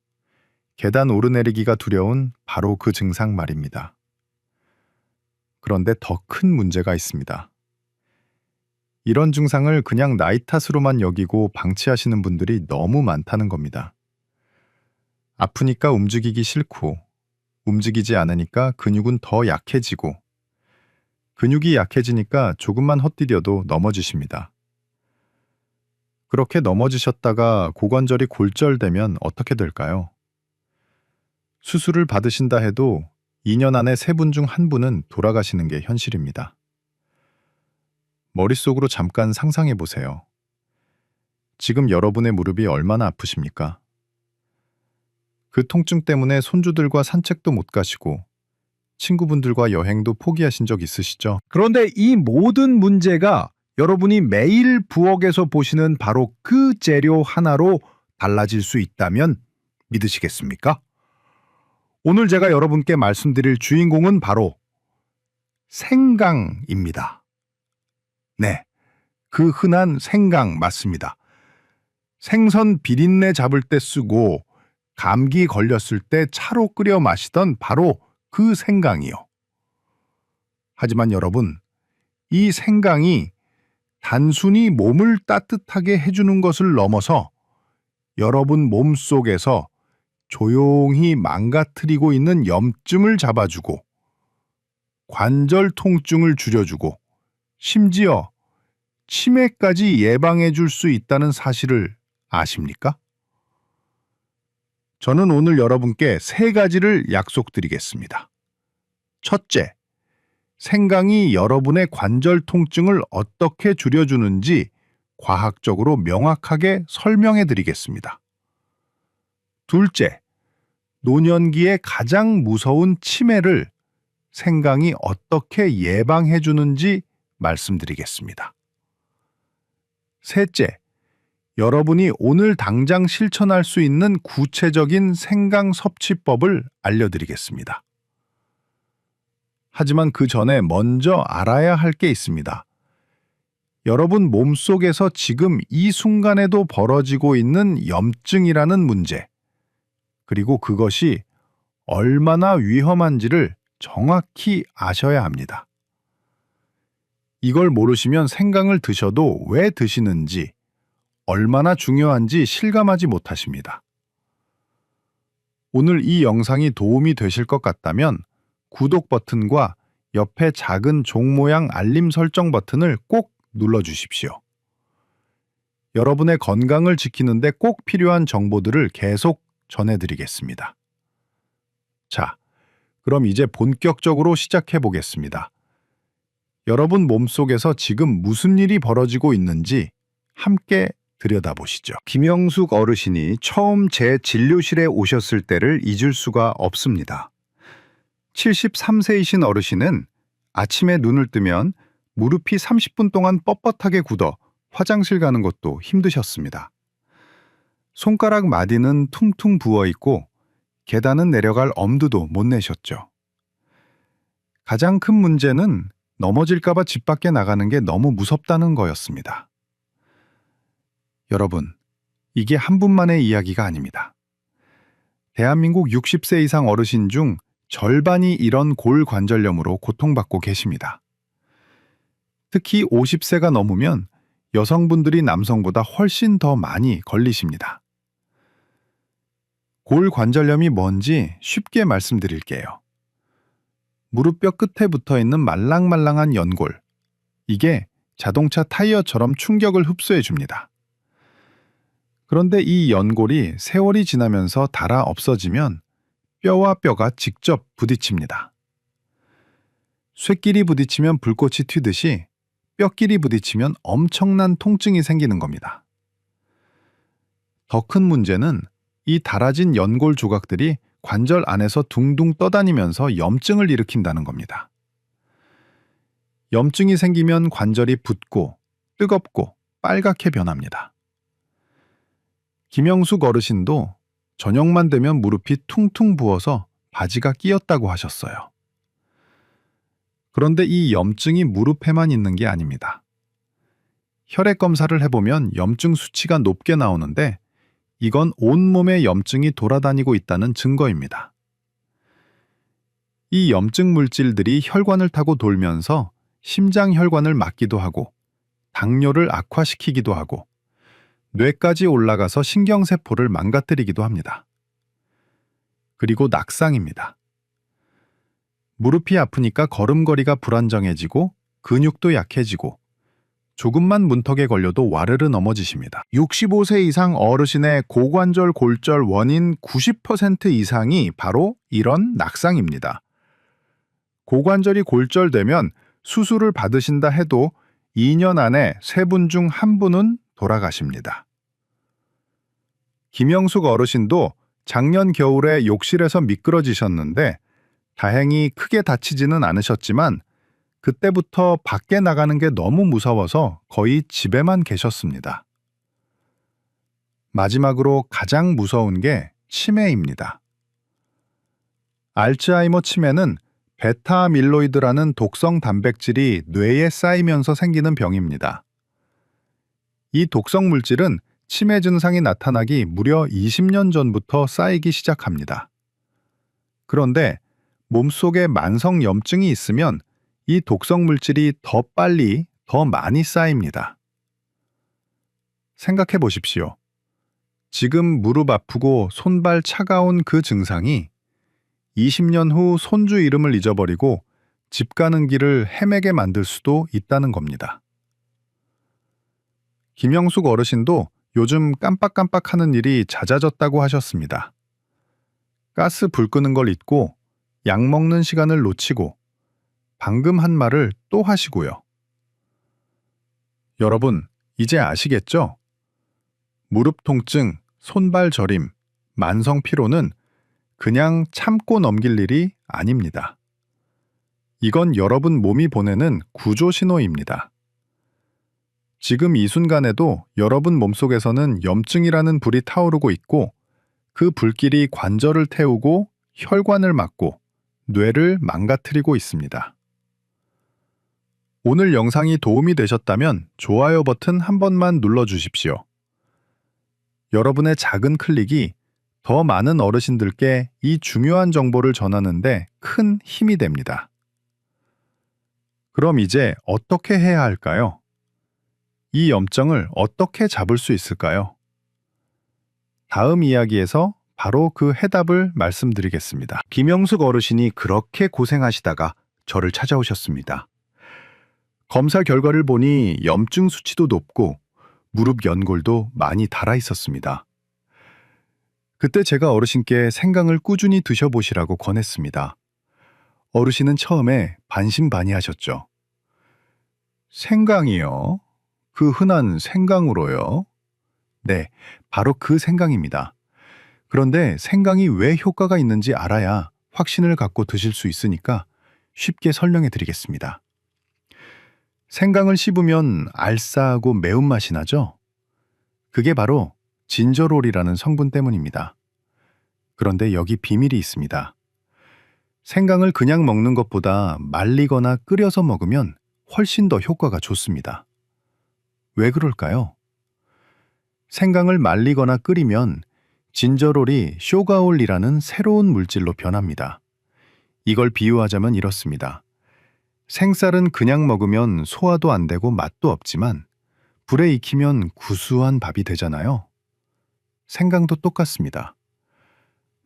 계단 오르내리기가 두려운 바로 그 증상 말입니다. 그런데 더 큰 문제가 있습니다. 이런 증상을 그냥 나이 탓으로만 여기고 방치하시는 분들이 너무 많다는 겁니다. 아프니까 움직이기 싫고 움직이지 않으니까 근육은 더 약해지고 근육이 약해지니까 조금만 헛디뎌도 넘어지십니다. 그렇게 넘어지셨다가 고관절이 골절되면 어떻게 될까요? 수술을 받으신다 해도 2년 안에 3분 중 1분은 돌아가시는 게 현실입니다. 머릿속으로 잠깐 상상해 보세요. 지금 여러분의 무릎이 얼마나 아프십니까? 그 통증 때문에 손주들과 산책도 못 가시고 친구분들과 여행도 포기하신 적 있으시죠?
그런데 이 모든 문제가 여러분이 매일 부엌에서 보시는 바로 그 재료 하나로 달라질 수 있다면 믿으시겠습니까? 오늘 제가 여러분께 말씀드릴 주인공은 바로 생강입니다. 네, 그 흔한 생강 맞습니다. 생선 비린내 잡을 때 쓰고 감기 걸렸을 때 차로 끓여 마시던 바로 그 생강이요. 하지만 여러분, 이 생강이 단순히 몸을 따뜻하게 해주는 것을 넘어서 여러분 몸속에서 조용히 망가뜨리고 있는 염증을 잡아주고 관절 통증을 줄여주고 심지어 치매까지 예방해 줄 수 있다는 사실을 아십니까? 저는 오늘 여러분께 3가지를 약속드리겠습니다. 첫째, 생강이 여러분의 관절 통증을 어떻게 줄여주는지 과학적으로 명확하게 설명해 드리겠습니다. 둘째, 노년기에 가장 무서운 치매를 생강이 어떻게 예방해 주는지 말씀드리겠습니다. 셋째, 여러분이 오늘 당장 실천할 수 있는 구체적인 생강 섭취법을 알려드리겠습니다. 하지만 그 전에 먼저 알아야 할 게 있습니다. 여러분 몸속에서 지금 이 순간에도 벌어지고 있는 염증이라는 문제, 그리고 그것이 얼마나 위험한지를 정확히 아셔야 합니다. 이걸 모르시면 생강을 드셔도 왜 드시는지, 얼마나 중요한지 실감하지 못하십니다. 오늘 이 영상이 도움이 되실 것 같다면 구독 버튼과 옆에 작은 종 모양 알림 설정 버튼을 꼭 눌러주십시오. 여러분의 건강을 지키는데 꼭 필요한 정보들을 계속 전해드리겠습니다. 자, 그럼 이제 본격적으로 시작해 보겠습니다. 여러분 몸속에서 지금 무슨 일이 벌어지고 있는지 함께 들여다보시죠. 김영숙 어르신이 처음 제 진료실에 오셨을 때를 잊을 수가 없습니다. 73세이신 어르신은 아침에 눈을 뜨면 무릎이 30분 동안 뻣뻣하게 굳어 화장실 가는 것도 힘드셨습니다. 손가락 마디는 퉁퉁 부어 있고 계단은 내려갈 엄두도 못 내셨죠. 가장 큰 문제는 넘어질까봐 집 밖에 나가는 게 너무 무섭다는 거였습니다. 여러분, 이게 한 분만의 이야기가 아닙니다. 대한민국 60세 이상 어르신 중 절반이 이런 골관절염으로 고통받고 계십니다. 특히 50세가 넘으면 여성분들이 남성보다 훨씬 더 많이 걸리십니다. 골관절염이 뭔지 쉽게 말씀드릴게요. 무릎뼈 끝에 붙어 있는 말랑말랑한 연골, 이게 자동차 타이어처럼 충격을 흡수해 줍니다. 그런데 이 연골이 세월이 지나면서 닳아 없어지면 뼈와 뼈가 직접 부딪힙니다. 쇠끼리 부딪히면 불꽃이 튀듯이 뼈끼리 부딪히면 엄청난 통증이 생기는 겁니다. 더 큰 문제는 이 닳아진 연골 조각들이 관절 안에서 둥둥 떠다니면서 염증을 일으킨다는 겁니다. 염증이 생기면 관절이 붓고 뜨겁고 빨갛게 변합니다. 김영숙 어르신도 저녁만 되면 무릎이 퉁퉁 부어서 바지가 끼었다고 하셨어요. 그런데 이 염증이 무릎에만 있는 게 아닙니다. 혈액 검사를 해보면 염증 수치가 높게 나오는데 이건 온몸에 염증이 돌아다니고 있다는 증거입니다. 이 염증 물질들이 혈관을 타고 돌면서 심장 혈관을 막기도 하고 당뇨를 악화시키기도 하고 뇌까지 올라가서 신경세포를 망가뜨리기도 합니다. 그리고 낙상입니다. 무릎이 아프니까 걸음걸이가 불안정해지고 근육도 약해지고 조금만 문턱에 걸려도 와르르 넘어지십니다. 65세 이상 어르신의 고관절 골절 원인 90% 이상이 바로 이런 낙상입니다. 고관절이 골절되면 수술을 받으신다 해도 2년 안에 3분 중 1분은 돌아가십니다. 김영숙 어르신도 작년 겨울에 욕실에서 미끄러지셨는데 다행히 크게 다치지는 않으셨지만 그때부터 밖에 나가는 게 너무 무서워서 거의 집에만 계셨습니다. 마지막으로 가장 무서운 게 치매입니다. 알츠하이머 치매는 베타 아밀로이드라는 독성 단백질이 뇌에 쌓이면서 생기는 병입니다. 이 독성 물질은 치매 증상이 나타나기 무려 20년 전부터 쌓이기 시작합니다. 그런데 몸속에 만성 염증이 있으면 이 독성 물질이 더 빨리, 더 많이 쌓입니다. 생각해 보십시오. 지금 무릎 아프고 손발 차가운 그 증상이 20년 후 손주 이름을 잊어버리고 집 가는 길을 헤매게 만들 수도 있다는 겁니다. 김영숙 어르신도 요즘 깜빡깜빡 하는 일이 잦아졌다고 하셨습니다. 가스 불 끄는 걸 잊고 약 먹는 시간을 놓치고 방금 한 말을 또 하시고요. 여러분, 이제 아시겠죠? 무릎 통증, 손발 저림, 만성 피로는 그냥 참고 넘길 일이 아닙니다.
이건 여러분 몸이 보내는 구조 신호입니다. 지금 이 순간에도 여러분 몸속에서는 염증이라는 불이 타오르고 있고 그 불길이 관절을 태우고 혈관을 막고 뇌를 망가뜨리고 있습니다. 오늘 영상이 도움이 되셨다면 좋아요 버튼 한 번만 눌러주십시오. 여러분의 작은 클릭이 더 많은 어르신들께 이 중요한 정보를 전하는데 큰 힘이 됩니다. 그럼 이제 어떻게 해야 할까요? 이 염증을 어떻게 잡을 수 있을까요? 다음 이야기에서 바로 그 해답을 말씀드리겠습니다.
김영숙 어르신이 그렇게 고생하시다가 저를 찾아오셨습니다. 검사 결과를 보니 염증 수치도 높고 무릎 연골도 많이 닳아 있었습니다. 그때 제가 어르신께 생강을 꾸준히 드셔보시라고 권했습니다. 어르신은 처음에 반신반의하셨죠. 생강이요? 그 흔한 생강으로요? 네, 바로 그 생강입니다. 그런데 생강이 왜 효과가 있는지 알아야 확신을 갖고 드실 수 있으니까 쉽게 설명해 드리겠습니다. 생강을 씹으면 알싸하고 매운맛이 나죠? 그게 바로 진저롤이라는 성분 때문입니다. 그런데 여기 비밀이 있습니다. 생강을 그냥 먹는 것보다 말리거나 끓여서 먹으면 훨씬 더 효과가 좋습니다. 왜 그럴까요? 생강을 말리거나 끓이면 진저롤이 쇼가올이라는 새로운 물질로 변합니다. 이걸 비유하자면 이렇습니다. 생쌀은 그냥 먹으면 소화도 안 되고 맛도 없지만 불에 익히면 구수한 밥이 되잖아요. 생강도 똑같습니다.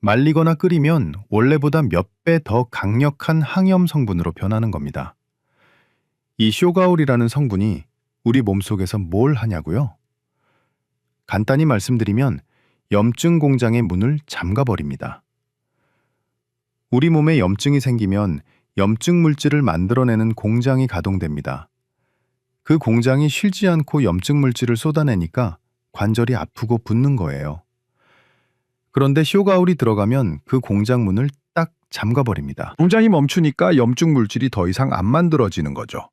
말리거나 끓이면 원래보다 몇 배 더 강력한 항염 성분으로 변하는 겁니다. 이 쇼가올이라는 성분이 우리 몸속에서 뭘 하냐고요? 간단히 말씀드리면 염증 공장의 문을 잠가버립니다. 우리 몸에 염증이 생기면 염증 물질을 만들어내는 공장이 가동됩니다. 그 공장이 쉬지 않고 염증 물질을 쏟아내니까 관절이 아프고 붓는 거예요. 그런데 쇼가울이 들어가면 그 공장 문을 딱 잠가버립니다. 공장이 멈추니까 염증 물질이 더 이상 안 만들어지는 거죠.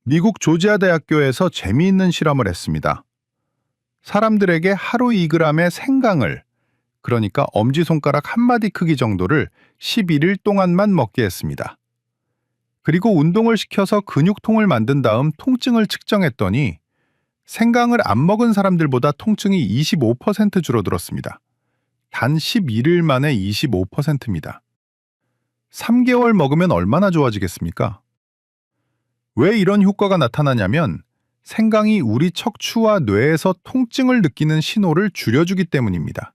미국 조지아 대학교에서 재미있는 실험을 했습니다. 사람들에게 하루 2g의 생강을, 그러니까 엄지손가락 한 마디 크기 정도를 11일 동안만 먹게 했습니다. 그리고 운동을 시켜서 근육통을 만든 다음 통증을 측정했더니 생강을 안 먹은 사람들보다 통증이 25% 줄어들었습니다. 단 11일 만에 25%입니다. 3개월 먹으면 얼마나 좋아지겠습니까? 왜 이런 효과가 나타나냐면 생강이 우리 척추와 뇌에서 통증을 느끼는 신호를 줄여주기 때문입니다.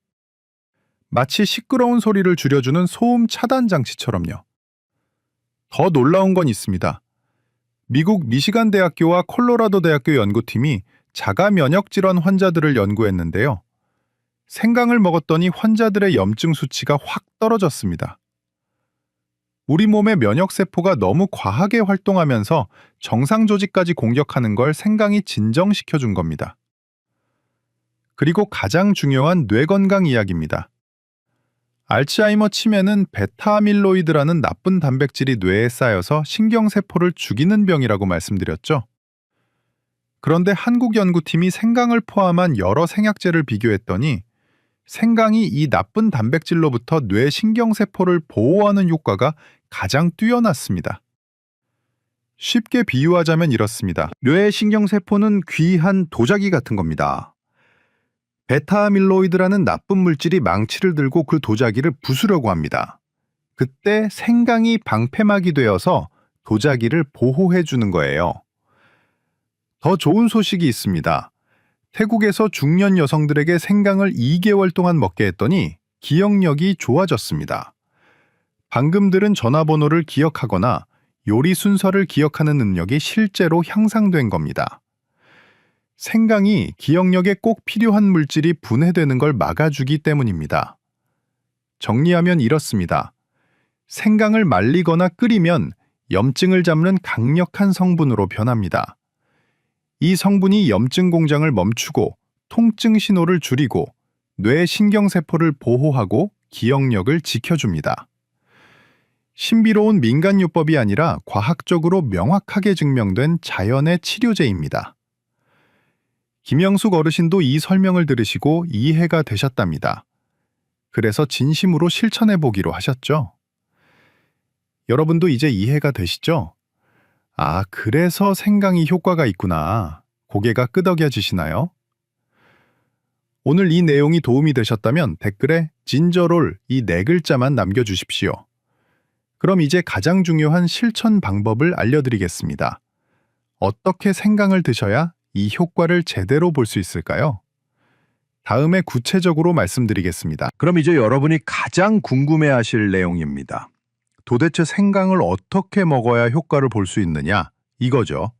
마치 시끄러운 소리를 줄여주는 소음 차단 장치처럼요. 더 놀라운 건 있습니다. 미국 미시간 대학교와 콜로라도 대학교 연구팀이 자가 면역 질환 환자들을 연구했는데요. 생강을 먹었더니 환자들의 염증 수치가 확 떨어졌습니다. 우리 몸의 면역세포가 너무 과하게 활동하면서 정상 조직까지 공격하는 걸 생강이 진정시켜준 겁니다. 그리고 가장 중요한 뇌 건강 이야기입니다. 알츠하이머 치매는 베타아밀로이드라는 나쁜 단백질이 뇌에 쌓여서 신경세포를 죽이는 병이라고 말씀드렸죠. 그런데 한국 연구팀이 생강을 포함한 여러 생약제를 비교했더니 생강이 이 나쁜 단백질로부터 뇌 신경세포를 보호하는 효과가 가장 뛰어났습니다. 쉽게 비유하자면 이렇습니다. 뇌 신경세포는 귀한 도자기 같은 겁니다. 베타아밀로이드라는 나쁜 물질이 망치를 들고 그 도자기를 부수려고 합니다. 그때 생강이 방패막이 되어서 도자기를 보호해 주는 거예요. 더 좋은 소식이 있습니다. 태국에서 중년 여성들에게 생강을 2개월 동안 먹게 했더니 기억력이 좋아졌습니다. 방금 들은 전화번호를 기억하거나 요리 순서를 기억하는 능력이 실제로 향상된 겁니다. 생강이 기억력에 꼭 필요한 물질이 분해되는 걸 막아주기 때문입니다. 정리하면 이렇습니다. 생강을 말리거나 끓이면 염증을 잡는 강력한 성분으로 변합니다. 이 성분이 염증 공장을 멈추고 통증 신호를 줄이고 뇌 신경세포를 보호하고 기억력을 지켜줍니다.
신비로운 민간요법이 아니라 과학적으로 명확하게 증명된 자연의 치료제입니다. 김영숙 어르신도 이 설명을 들으시고 이해가 되셨답니다. 그래서 진심으로 실천해 보기로 하셨죠. 여러분도 이제 이해가 되시죠? 아, 그래서 생강이 효과가 있구나. 고개가 끄덕여지시나요? 오늘 이 내용이 도움이 되셨다면 댓글에 진저롤 이 네 글자만 남겨주십시오. 그럼 이제 가장 중요한 실천 방법을 알려드리겠습니다. 어떻게 생강을 드셔야 이 효과를 제대로 볼 수 있을까요? 다음에 구체적으로 말씀드리겠습니다.
그럼 이제 여러분이 가장 궁금해하실 내용입니다. 도대체 생강을 어떻게 먹어야 효과를 볼 수 있느냐? 이거죠.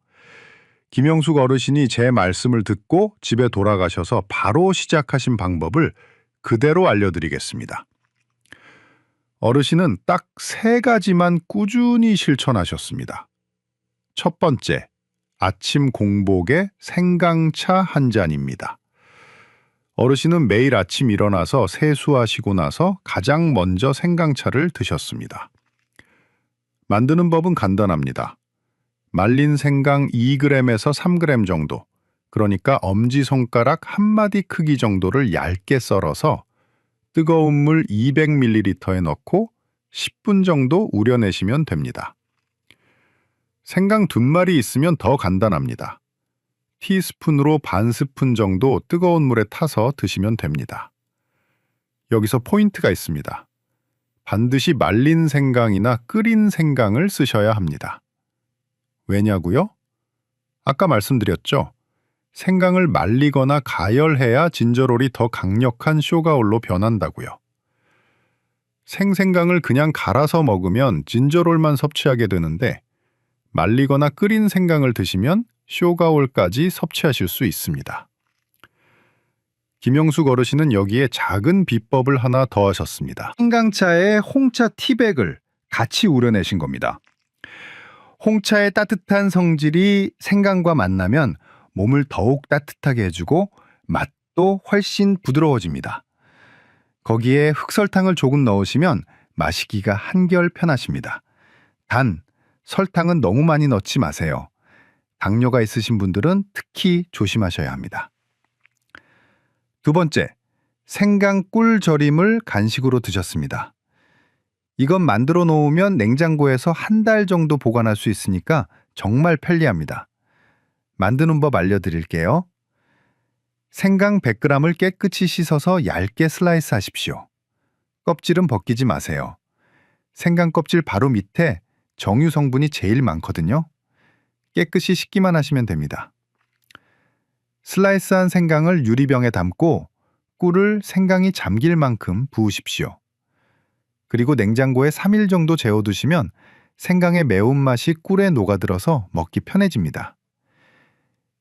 김영숙 어르신이 제 말씀을 듣고 집에 돌아가셔서 바로 시작하신 방법을 그대로 알려드리겠습니다. 어르신은 딱 3가지만 꾸준히 실천하셨습니다. 첫 번째, 아침 공복에 생강차 한 잔입니다. 어르신은 매일 아침 일어나서 세수하시고 나서 가장 먼저 생강차를 드셨습니다. 만드는 법은 간단합니다. 말린 생강 2g에서 3g 정도, 그러니까 엄지손가락 한 마디 크기 정도를 얇게 썰어서 뜨거운 물 200ml에 넣고 10분 정도 우려내시면 됩니다. 생강 2마리 있으면 더 간단합니다. 티스푼으로 반 스푼 정도 뜨거운 물에 타서 드시면 됩니다. 여기서 포인트가 있습니다. 반드시 말린 생강이나 끓인 생강을 쓰셔야 합니다. 왜냐고요? 아까 말씀드렸죠. 생강을 말리거나 가열해야 진저롤이 더 강력한 쇼가올로 변한다고요. 생생강을 그냥 갈아서 먹으면 진저롤만 섭취하게 되는데 말리거나 끓인 생강을 드시면 쇼가올까지 섭취하실 수 있습니다. 김영숙 어르신은 여기에 작은 비법을 하나 더하셨습니다. 생강차에 홍차 티백을 같이 우려내신 겁니다. 홍차의 따뜻한 성질이 생강과 만나면 몸을 더욱 따뜻하게 해주고 맛도 훨씬 부드러워집니다. 거기에 흑설탕을 조금 넣으시면 마시기가 한결 편하십니다. 단, 설탕은 너무 많이 넣지 마세요. 당뇨가 있으신 분들은 특히 조심하셔야 합니다. 두 번째, 생강 꿀 절임을 간식으로 드셨습니다. 이건 만들어 놓으면 냉장고에서 1달 정도 보관할 수 있으니까 정말 편리합니다. 만드는 법 알려드릴게요. 생강 100g을 깨끗이 씻어서 얇게 슬라이스 하십시오. 껍질은 벗기지 마세요. 생강 껍질 바로 밑에 정유 성분이 제일 많거든요. 깨끗이 씻기만 하시면 됩니다. 슬라이스한 생강을 유리병에 담고 꿀을 생강이 잠길 만큼 부으십시오. 그리고 냉장고에 3일 정도 재워두시면 생강의 매운맛이 꿀에 녹아들어서 먹기 편해집니다.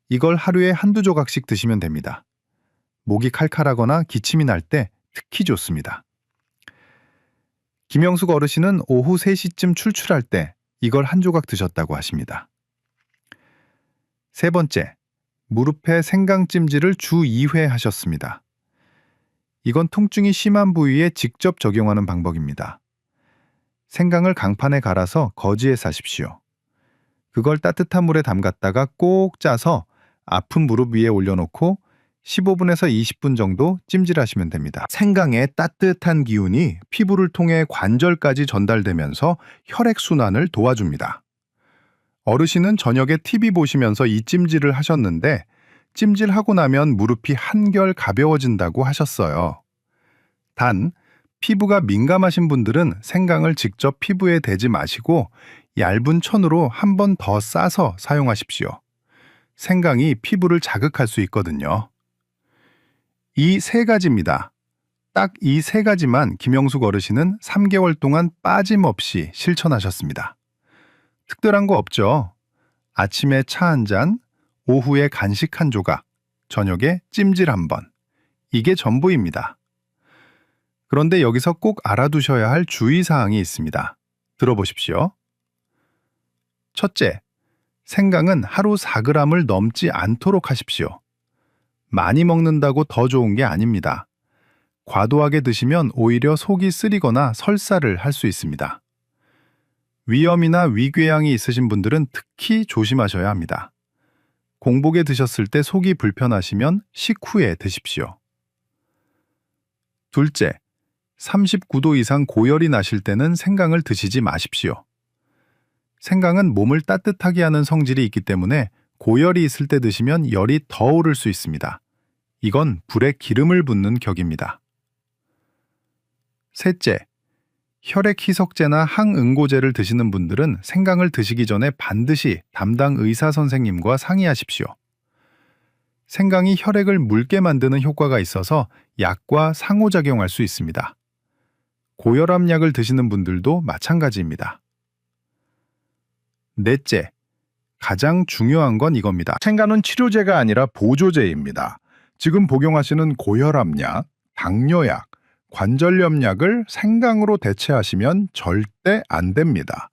이걸 하루에 1~2조각씩 드시면 됩니다. 목이 칼칼하거나 기침이 날 때 특히 좋습니다. 김영숙 어르신은 오후 3시쯤 출출할 때 이걸 1조각 드셨다고 하십니다. 세 번째, 무릎에 생강찜질을 주 2회 하셨습니다. 이건 통증이 심한 부위에 직접 적용하는 방법입니다. 생강을 강판에 갈아서 거지에 싸십시오. 그걸 따뜻한 물에 담갔다가 꼭 짜서 아픈 무릎 위에 올려놓고 15분에서 20분 정도 찜질하시면 됩니다. 생강의 따뜻한 기운이 피부를 통해 관절까지 전달되면서 혈액순환을 도와줍니다. 어르신은 저녁에 TV 보시면서 이 찜질을 하셨는데 찜질하고 나면 무릎이 한결 가벼워진다고 하셨어요. 단, 피부가 민감하신 분들은 생강을 직접 피부에 대지 마시고 얇은 천으로 한 번 더 싸서 사용하십시오. 생강이 피부를 자극할 수 있거든요. 이 3가지입니다. 딱 이 3가지만 김영숙 어르신은 3개월 동안 빠짐없이 실천하셨습니다. 특별한 거 없죠? 아침에 차 한 잔, 오후에 간식 1조각, 저녁에 찜질 1번. 이게 전부입니다. 그런데 여기서 꼭 알아두셔야 할 주의사항이 있습니다. 들어보십시오. 첫째, 생강은 하루 4g을 넘지 않도록 하십시오. 많이 먹는다고 더 좋은 게 아닙니다. 과도하게 드시면 오히려 속이 쓰리거나 설사를 할 수 있습니다.
위염이나 위궤양이 있으신 분들은 특히 조심하셔야 합니다. 공복에 드셨을 때 속이 불편하시면 식후에 드십시오. 둘째, 39도 이상 고열이 나실 때는 생강을 드시지 마십시오. 생강은 몸을 따뜻하게 하는 성질이 있기 때문에 고열이 있을 때 드시면 열이 더 오를 수 있습니다. 이건 불에 기름을 붓는 격입니다. 셋째, 혈액 희석제나 항응고제를 드시는 분들은 생강을 드시기 전에 반드시 담당 의사 선생님과 상의하십시오. 생강이 혈액을 묽게 만드는 효과가 있어서 약과 상호작용할 수 있습니다. 고혈압 약을 드시는 분들도 마찬가지입니다. 넷째, 가장 중요한 건 이겁니다.
생강은 치료제가 아니라 보조제입니다. 지금 복용하시는 고혈압약, 당뇨약, 관절염약을 생강으로 대체하시면 절대 안 됩니다.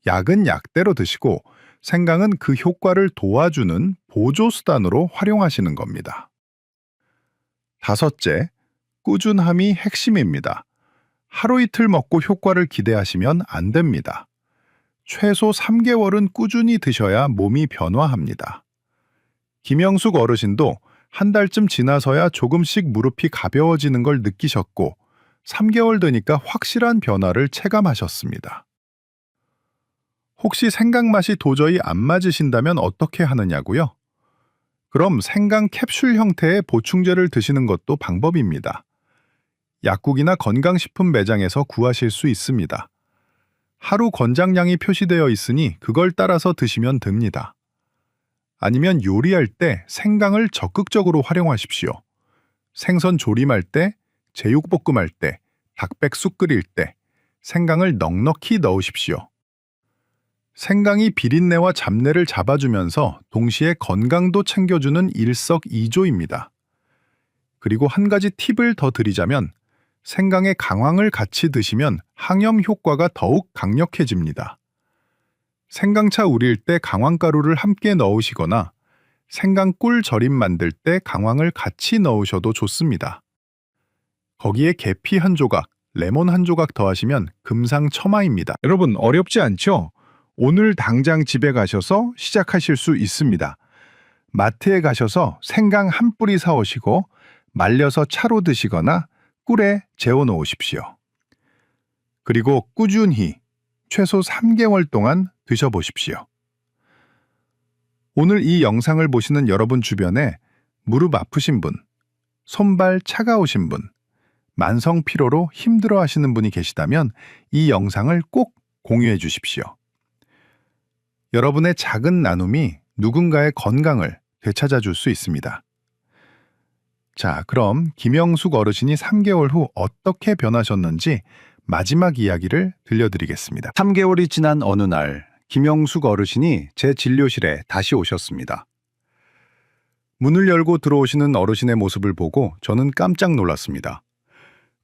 약은 약대로 드시고 생강은 그 효과를 도와주는 보조수단으로 활용하시는 겁니다. 다섯째, 꾸준함이 핵심입니다. 하루 이틀 먹고 효과를 기대하시면 안 됩니다. 최소 3개월은 꾸준히 드셔야 몸이 변화합니다. 김영숙 어르신도 한 달쯤 지나서야 조금씩 무릎이 가벼워지는 걸 느끼셨고 3개월 되니까 확실한 변화를 체감하셨습니다. 혹시 생강 맛이 도저히 안 맞으신다면 어떻게 하느냐고요? 그럼 생강 캡슐 형태의 보충제를 드시는 것도 방법입니다. 약국이나 건강식품 매장에서 구하실 수 있습니다. 하루 권장량이 표시되어 있으니 그걸 따라서 드시면 됩니다. 아니면 요리할 때 생강을 적극적으로 활용하십시오. 생선 조림할 때, 제육볶음할 때, 닭백숙 끓일 때 생강을 넉넉히 넣으십시오. 생강이 비린내와 잡내를 잡아주면서 동시에 건강도 챙겨주는 일석이조입니다. 그리고 한 가지 팁을 더 드리자면 생강에 강황을 같이 드시면 항염 효과가 더욱 강력해집니다. 생강차 우릴 때 강황가루를 함께 넣으시거나 생강꿀 절임 만들 때 강황을 같이 넣으셔도 좋습니다. 거기에 계피 한 조각, 레몬 한 조각 더하시면 금상첨화입니다. 여러분 어렵지 않죠? 오늘 당장 집에 가셔서 시작하실 수 있습니다. 마트에 가셔서 생강 한 뿌리 사오시고 말려서 차로 드시거나 꿀에 재워 놓으십시오. 그리고 꾸준히 최소 3개월 동안 드셔보십시오. 오늘 이 영상을 보시는 여러분 주변에 무릎 아프신 분, 손발 차가우신 분, 만성 피로로 힘들어 하시는 분이 계시다면 이 영상을 꼭 공유해 주십시오. 여러분의 작은 나눔이 누군가의 건강을 되찾아 줄 수 있습니다. 자, 그럼 김영숙 어르신이 3개월 후 어떻게 변하셨는지 마지막 이야기를 들려드리겠습니다. 3개월이 지난 어느 날 김영숙 어르신이 제 진료실에 다시 오셨습니다. 문을 열고 들어오시는 어르신의 모습을 보고 저는 깜짝 놀랐습니다.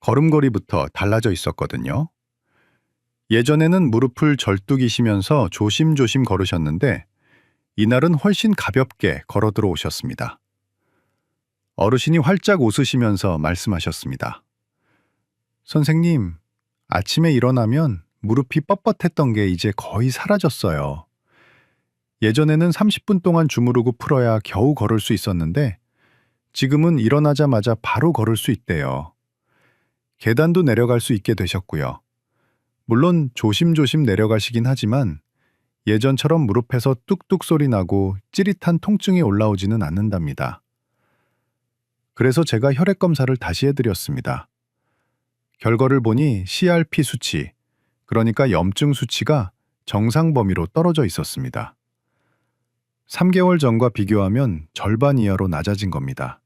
걸음걸이부터 달라져 있었거든요. 예전에는 무릎을 절뚝이시면서 조심조심 걸으셨는데 이날은 훨씬 가볍게 걸어 들어오셨습니다. 어르신이 활짝 웃으시면서 말씀하셨습니다. 선생님, 아침에 일어나면 무릎이 뻣뻣했던 게 이제 거의 사라졌어요. 예전에는 30분 동안 주무르고 풀어야 겨우 걸을 수 있었는데 지금은 일어나자마자 바로 걸을 수 있대요. 계단도 내려갈 수 있게 되셨고요. 물론 조심조심 내려가시긴 하지만 예전처럼 무릎에서 뚝뚝 소리 나고 찌릿한 통증이 올라오지는 않는답니다. 그래서 제가 혈액 검사를 다시 해드렸습니다. 결과를 보니 CRP 수치, 그러니까 염증 수치가 정상 범위로 떨어져 있었습니다. 3개월 전과 비교하면 절반 이하로 낮아진 겁니다.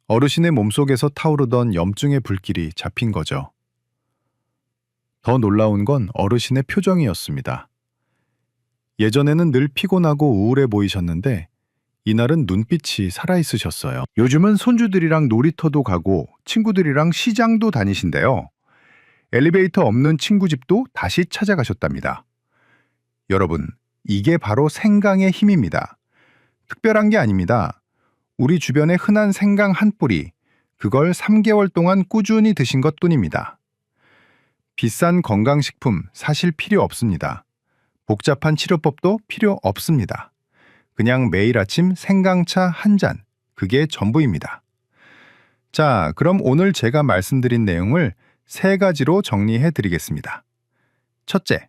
어르신의 몸속에서 타오르던 염증의 불길이 잡힌 거죠. 더 놀라운 건 어르신의 표정이었습니다. 예전에는 늘 피곤하고 우울해 보이셨는데 이날은 눈빛이 살아있으셨어요. 요즘은 손주들이랑 놀이터도 가고 친구들이랑 시장도 다니신대요. 엘리베이터 없는 친구 집도 다시 찾아가셨답니다. 여러분, 이게 바로 생강의 힘입니다. 특별한 게 아닙니다. 우리 주변에 흔한 생강 한 뿌리, 그걸 3개월 동안 꾸준히 드신 것뿐입니다.
비싼 건강식품 사실 필요 없습니다. 복잡한 치료법도 필요 없습니다. 그냥 매일 아침 생강차 한 잔, 그게 전부입니다. 자, 그럼 오늘 제가 말씀드린 내용을 3가지로 정리해 드리겠습니다. 첫째,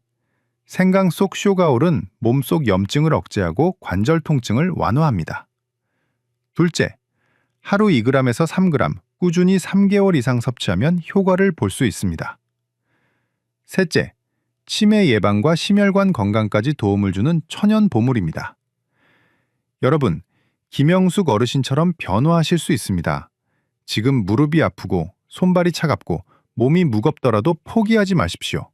생강 속 쇼가올은 몸속 염증을 억제하고 관절 통증을 완화합니다. 둘째, 하루 2g에서 3g, 꾸준히 3개월 이상 섭취하면 효과를 볼 수 있습니다. 셋째, 치매 예방과 심혈관 건강까지 도움을 주는 천연 보물입니다. 여러분, 김영숙 어르신처럼 변화하실 수 있습니다. 지금 무릎이 아프고 손발이 차갑고 몸이 무겁더라도 포기하지 마십시오.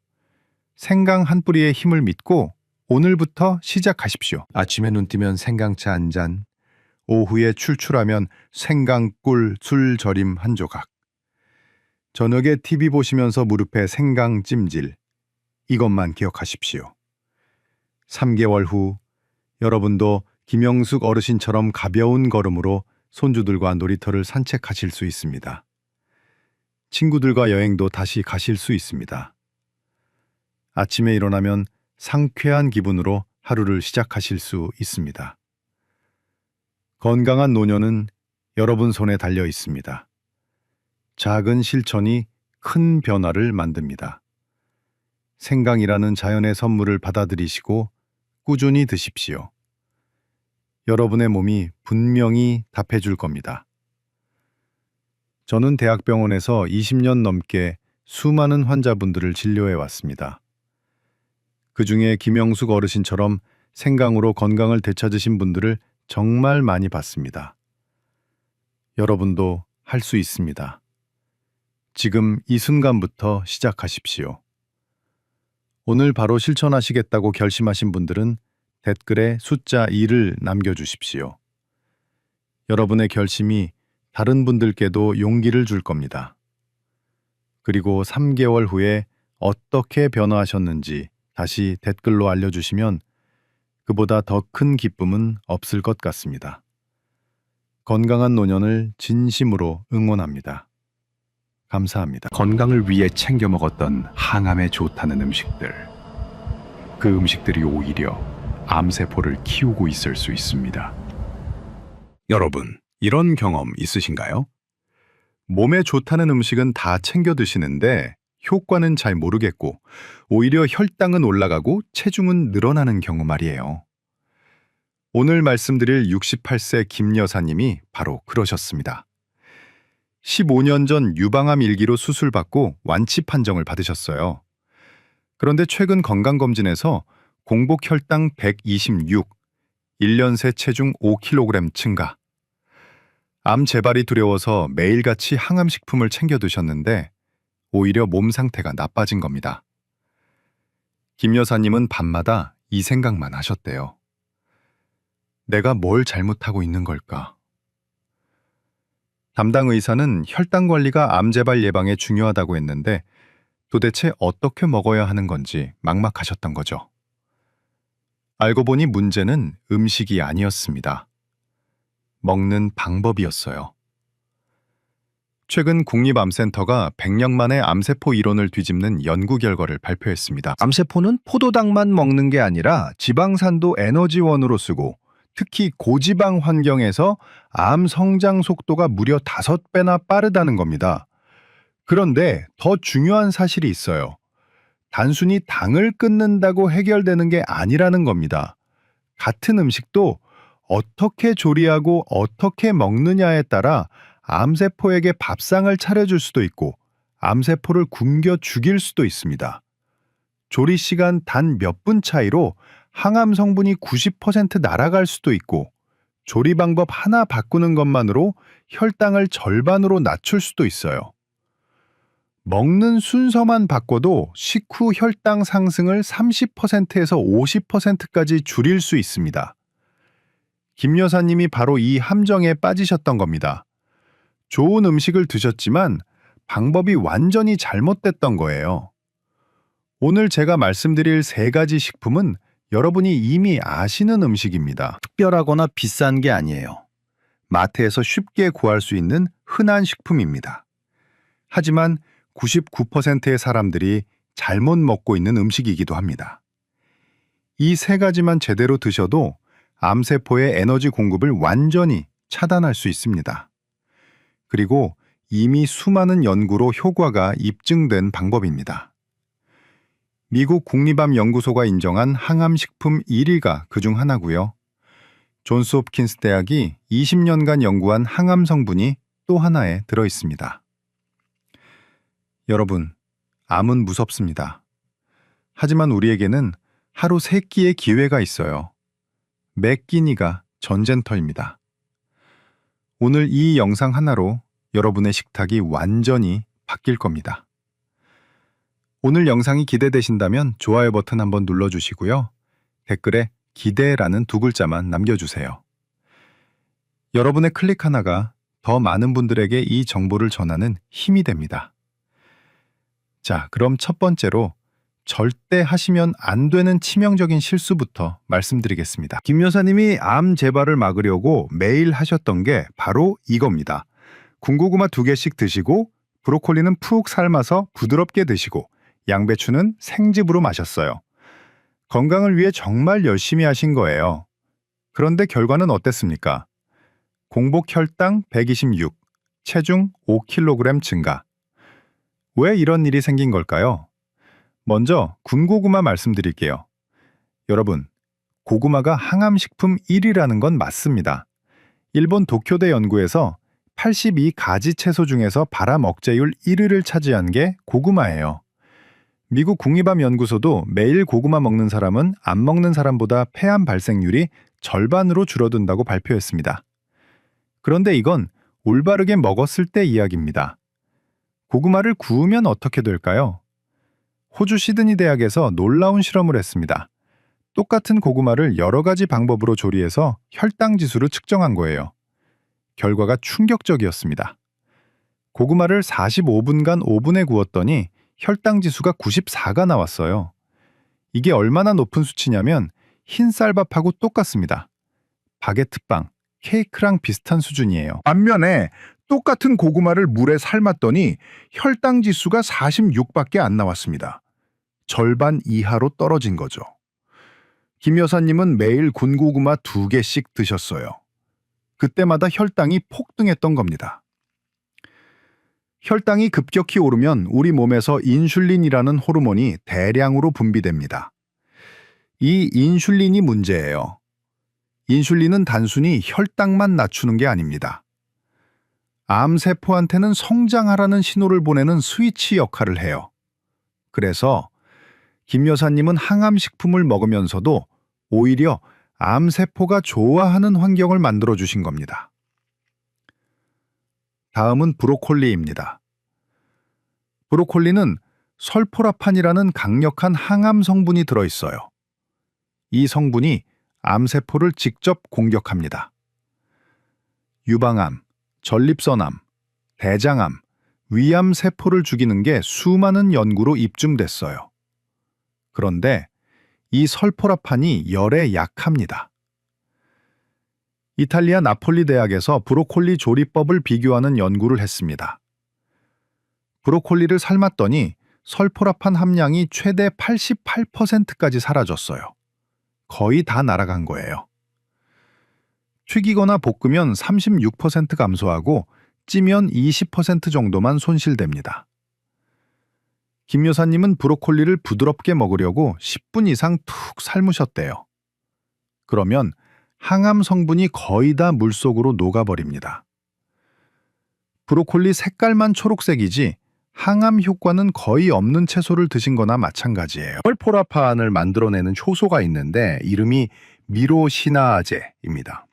생강 한 뿌리의 힘을 믿고 오늘부터 시작하십시오. 아침에 눈 뜨면 생강차 한 잔, 오후에 출출하면 생강꿀 술 절임 한 조각, 저녁에 TV 보시면서 무릎에 생강 찜질, 이것만 기억하십시오. 3개월 후 여러분도 김영숙 어르신처럼 가벼운 걸음으로 손주들과 놀이터를 산책하실 수 있습니다. 친구들과 여행도 다시 가실 수 있습니다. 아침에 일어나면 상쾌한 기분으로 하루를 시작하실 수 있습니다. 건강한 노년은 여러분 손에 달려 있습니다. 작은 실천이 큰 변화를 만듭니다. 생강이라는 자연의 선물을 받아들이시고 꾸준히 드십시오. 여러분의 몸이 분명히 답해줄 겁니다. 저는 대학병원에서 20년 넘게 수많은 환자분들을 진료해 왔습니다. 그 중에 김영숙 어르신처럼 생강으로 건강을 되찾으신 분들을 정말 많이 봤습니다. 여러분도 할 수 있습니다. 지금 이 순간부터 시작하십시오. 오늘 바로 실천하시겠다고 결심하신 분들은 댓글에 숫자 2를 남겨주십시오. 여러분의 결심이 다른 분들께도 용기를 줄 겁니다. 그리고 3개월 후에 어떻게 변화하셨는지 다시 댓글로 알려주시면 그보다 더 큰 기쁨은 없을 것 같습니다. 건강한 노년을 진심으로 응원합니다. 감사합니다.
건강을 위해 챙겨 먹었던 항암에 좋다는 음식들. 그 음식들이 오히려 암세포를 키우고 있을 수 있습니다.
여러분, 이런 경험 있으신가요? 몸에 좋다는 음식은 다 챙겨 드시는데 효과는 잘 모르겠고 오히려 혈당은 올라가고 체중은 늘어나는 경우 말이에요. 오늘 말씀드릴 68세 김 여사님이 바로 그러셨습니다. 15년 전 유방암 1기로 수술받고 완치 판정을 받으셨어요. 그런데 최근 건강검진에서 공복 혈당 126, 1년 새 체중 5kg 증가. 암 재발이 두려워서 매일같이 항암식품을 챙겨 드셨는데 오히려 몸 상태가 나빠진 겁니다. 김 여사님은 밤마다 이 생각만 하셨대요. 내가 뭘 잘못하고 있는 걸까? 담당 의사는 혈당 관리가 암 재발 예방에 중요하다고 했는데 도대체 어떻게 먹어야 하는 건지 막막하셨던 거죠. 알고 보니 문제는 음식이 아니었습니다. 먹는 방법이었어요. 최근 국립암센터가 100년 만에 암세포 이론을 뒤집는 연구 결과를 발표했습니다.
암세포는 포도당만 먹는 게 아니라 지방산도 에너지원으로 쓰고 특히 고지방 환경에서 암 성장 속도가 무려 5배나 빠르다는 겁니다. 그런데 더 중요한 사실이 있어요. 단순히 당을 끊는다고 해결되는 게 아니라는 겁니다. 같은 음식도 어떻게 조리하고 어떻게 먹느냐에 따라 암세포에게 밥상을 차려줄 수도 있고 암세포를 굶겨 죽일 수도 있습니다. 조리 시간 단 몇 분 차이로 항암 성분이 90% 날아갈 수도 있고 조리 방법 하나 바꾸는 것만으로 혈당을 절반으로 낮출 수도 있어요. 먹는 순서만 바꿔도 식후 혈당 상승을 30%에서 50%까지 줄일 수 있습니다. 김 여사님이 바로 이 함정에 빠지셨던 겁니다. 좋은 음식을 드셨지만 방법이 완전히 잘못됐던 거예요. 오늘 제가 말씀드릴 3가지 식품은 여러분이 이미 아시는 음식입니다. 특별하거나 비싼 게 아니에요. 마트에서 쉽게 구할 수 있는 흔한 식품입니다. 하지만 99%의 사람들이
잘못 먹고 있는 음식이기도 합니다. 이 세 가지만 제대로 드셔도 암세포의 에너지 공급을 완전히 차단할 수 있습니다. 그리고 이미 수많은 연구로 효과가 입증된 방법입니다. 미국 국립암연구소가 인정한 항암식품 1위가 그중 하나고요. 존스 홉킨스 대학이 20년간 연구한 항암 성분이 또 하나에 들어 있습니다. 여러분, 암은 무섭습니다. 하지만 우리에게는 하루 3끼의 기회가 있어요. 매 끼니가 전쟁터입니다. 오늘 이 영상 하나로 여러분의 식탁이 완전히 바뀔 겁니다. 오늘 영상이 기대되신다면 좋아요 버튼 한번 눌러주시고요. 댓글에 기대라는 2글자만 남겨주세요. 여러분의 클릭 하나가 더 많은 분들에게 이 정보를 전하는 힘이 됩니다. 자, 그럼 첫 번째로 절대 하시면 안 되는 치명적인 실수부터 말씀드리겠습니다.
김 여사님이 암 재발을 막으려고 매일 하셨던 게 바로 이겁니다. 군고구마 2개씩 드시고 브로콜리는 푹 삶아서 부드럽게 드시고 양배추는 생즙으로 마셨어요. 건강을 위해 정말 열심히 하신 거예요. 그런데 결과는 어땠습니까? 공복 혈당 126, 체중 5kg 증가. 왜 이런 일이 생긴 걸까요? 먼저 군고구마 말씀드릴게요. 여러분, 고구마가 항암식품 1위라는 건 맞습니다. 일본 도쿄대 연구에서 82가지 채소 중에서 발암 억제율 1위를 차지한 게 고구마예요. 미국 국립암연구소도 매일 고구마 먹는 사람은 안 먹는 사람보다 폐암 발생률이 절반으로 줄어든다고 발표했습니다. 그런데 이건 올바르게 먹었을 때 이야기입니다. 고구마를 구우면 어떻게 될까요? 호주 시드니 대학에서 놀라운 실험을 했습니다. 똑같은 고구마를 여러 가지 방법으로 조리해서 혈당 지수를 측정한 거예요. 결과가 충격적이었습니다. 고구마를 45분간 오븐에 구웠더니 혈당 지수가 94가 나왔어요. 이게 얼마나 높은 수치냐면 흰 쌀밥하고 똑같습니다. 바게트빵, 케이크랑 비슷한 수준이에요.
반면에 똑같은 고구마를 물에 삶았더니 혈당 지수가 46밖에 안 나왔습니다. 절반 이하로 떨어진 거죠. 김 여사님은 매일 군고구마 2개씩 드셨어요. 그때마다 혈당이 폭등했던 겁니다. 혈당이 급격히 오르면 우리 몸에서 인슐린이라는 호르몬이 대량으로 분비됩니다. 이 인슐린이 문제예요. 인슐린은 단순히 혈당만 낮추는 게 아닙니다. 암세포한테는 성장하라는 신호를 보내는 스위치 역할을 해요. 그래서 김 여사님은 항암식품을 먹으면서도 오히려 암세포가 좋아하는 환경을 만들어 주신 겁니다. 다음은 브로콜리입니다. 브로콜리는 설포라판이라는 강력한 항암 성분이 들어있어요. 이 성분이 암세포를 직접 공격합니다. 유방암, 전립선암, 대장암, 위암 세포를 죽이는 게 수많은 연구로 입증됐어요. 그런데 이 설포라판이 열에 약합니다. 이탈리아 나폴리 대학에서 브로콜리 조리법을 비교하는 연구를 했습니다. 브로콜리를 삶았더니 설포라판 함량이 최대 88%까지 사라졌어요. 거의 다 날아간 거예요. 튀기거나 볶으면 36% 감소하고 찌면 20% 정도만 손실됩니다. 김 여사님은 브로콜리를 부드럽게 먹으려고 10분 이상 툭 삶으셨대요. 그러면 항암 성분이 거의 다 물속으로 녹아버립니다. 브로콜리 색깔만 초록색이지 항암 효과는 거의 없는 채소를 드신 거나 마찬가지예요.
설포라판을 만들어내는 효소가 있는데 이름이 미로시나제입니다.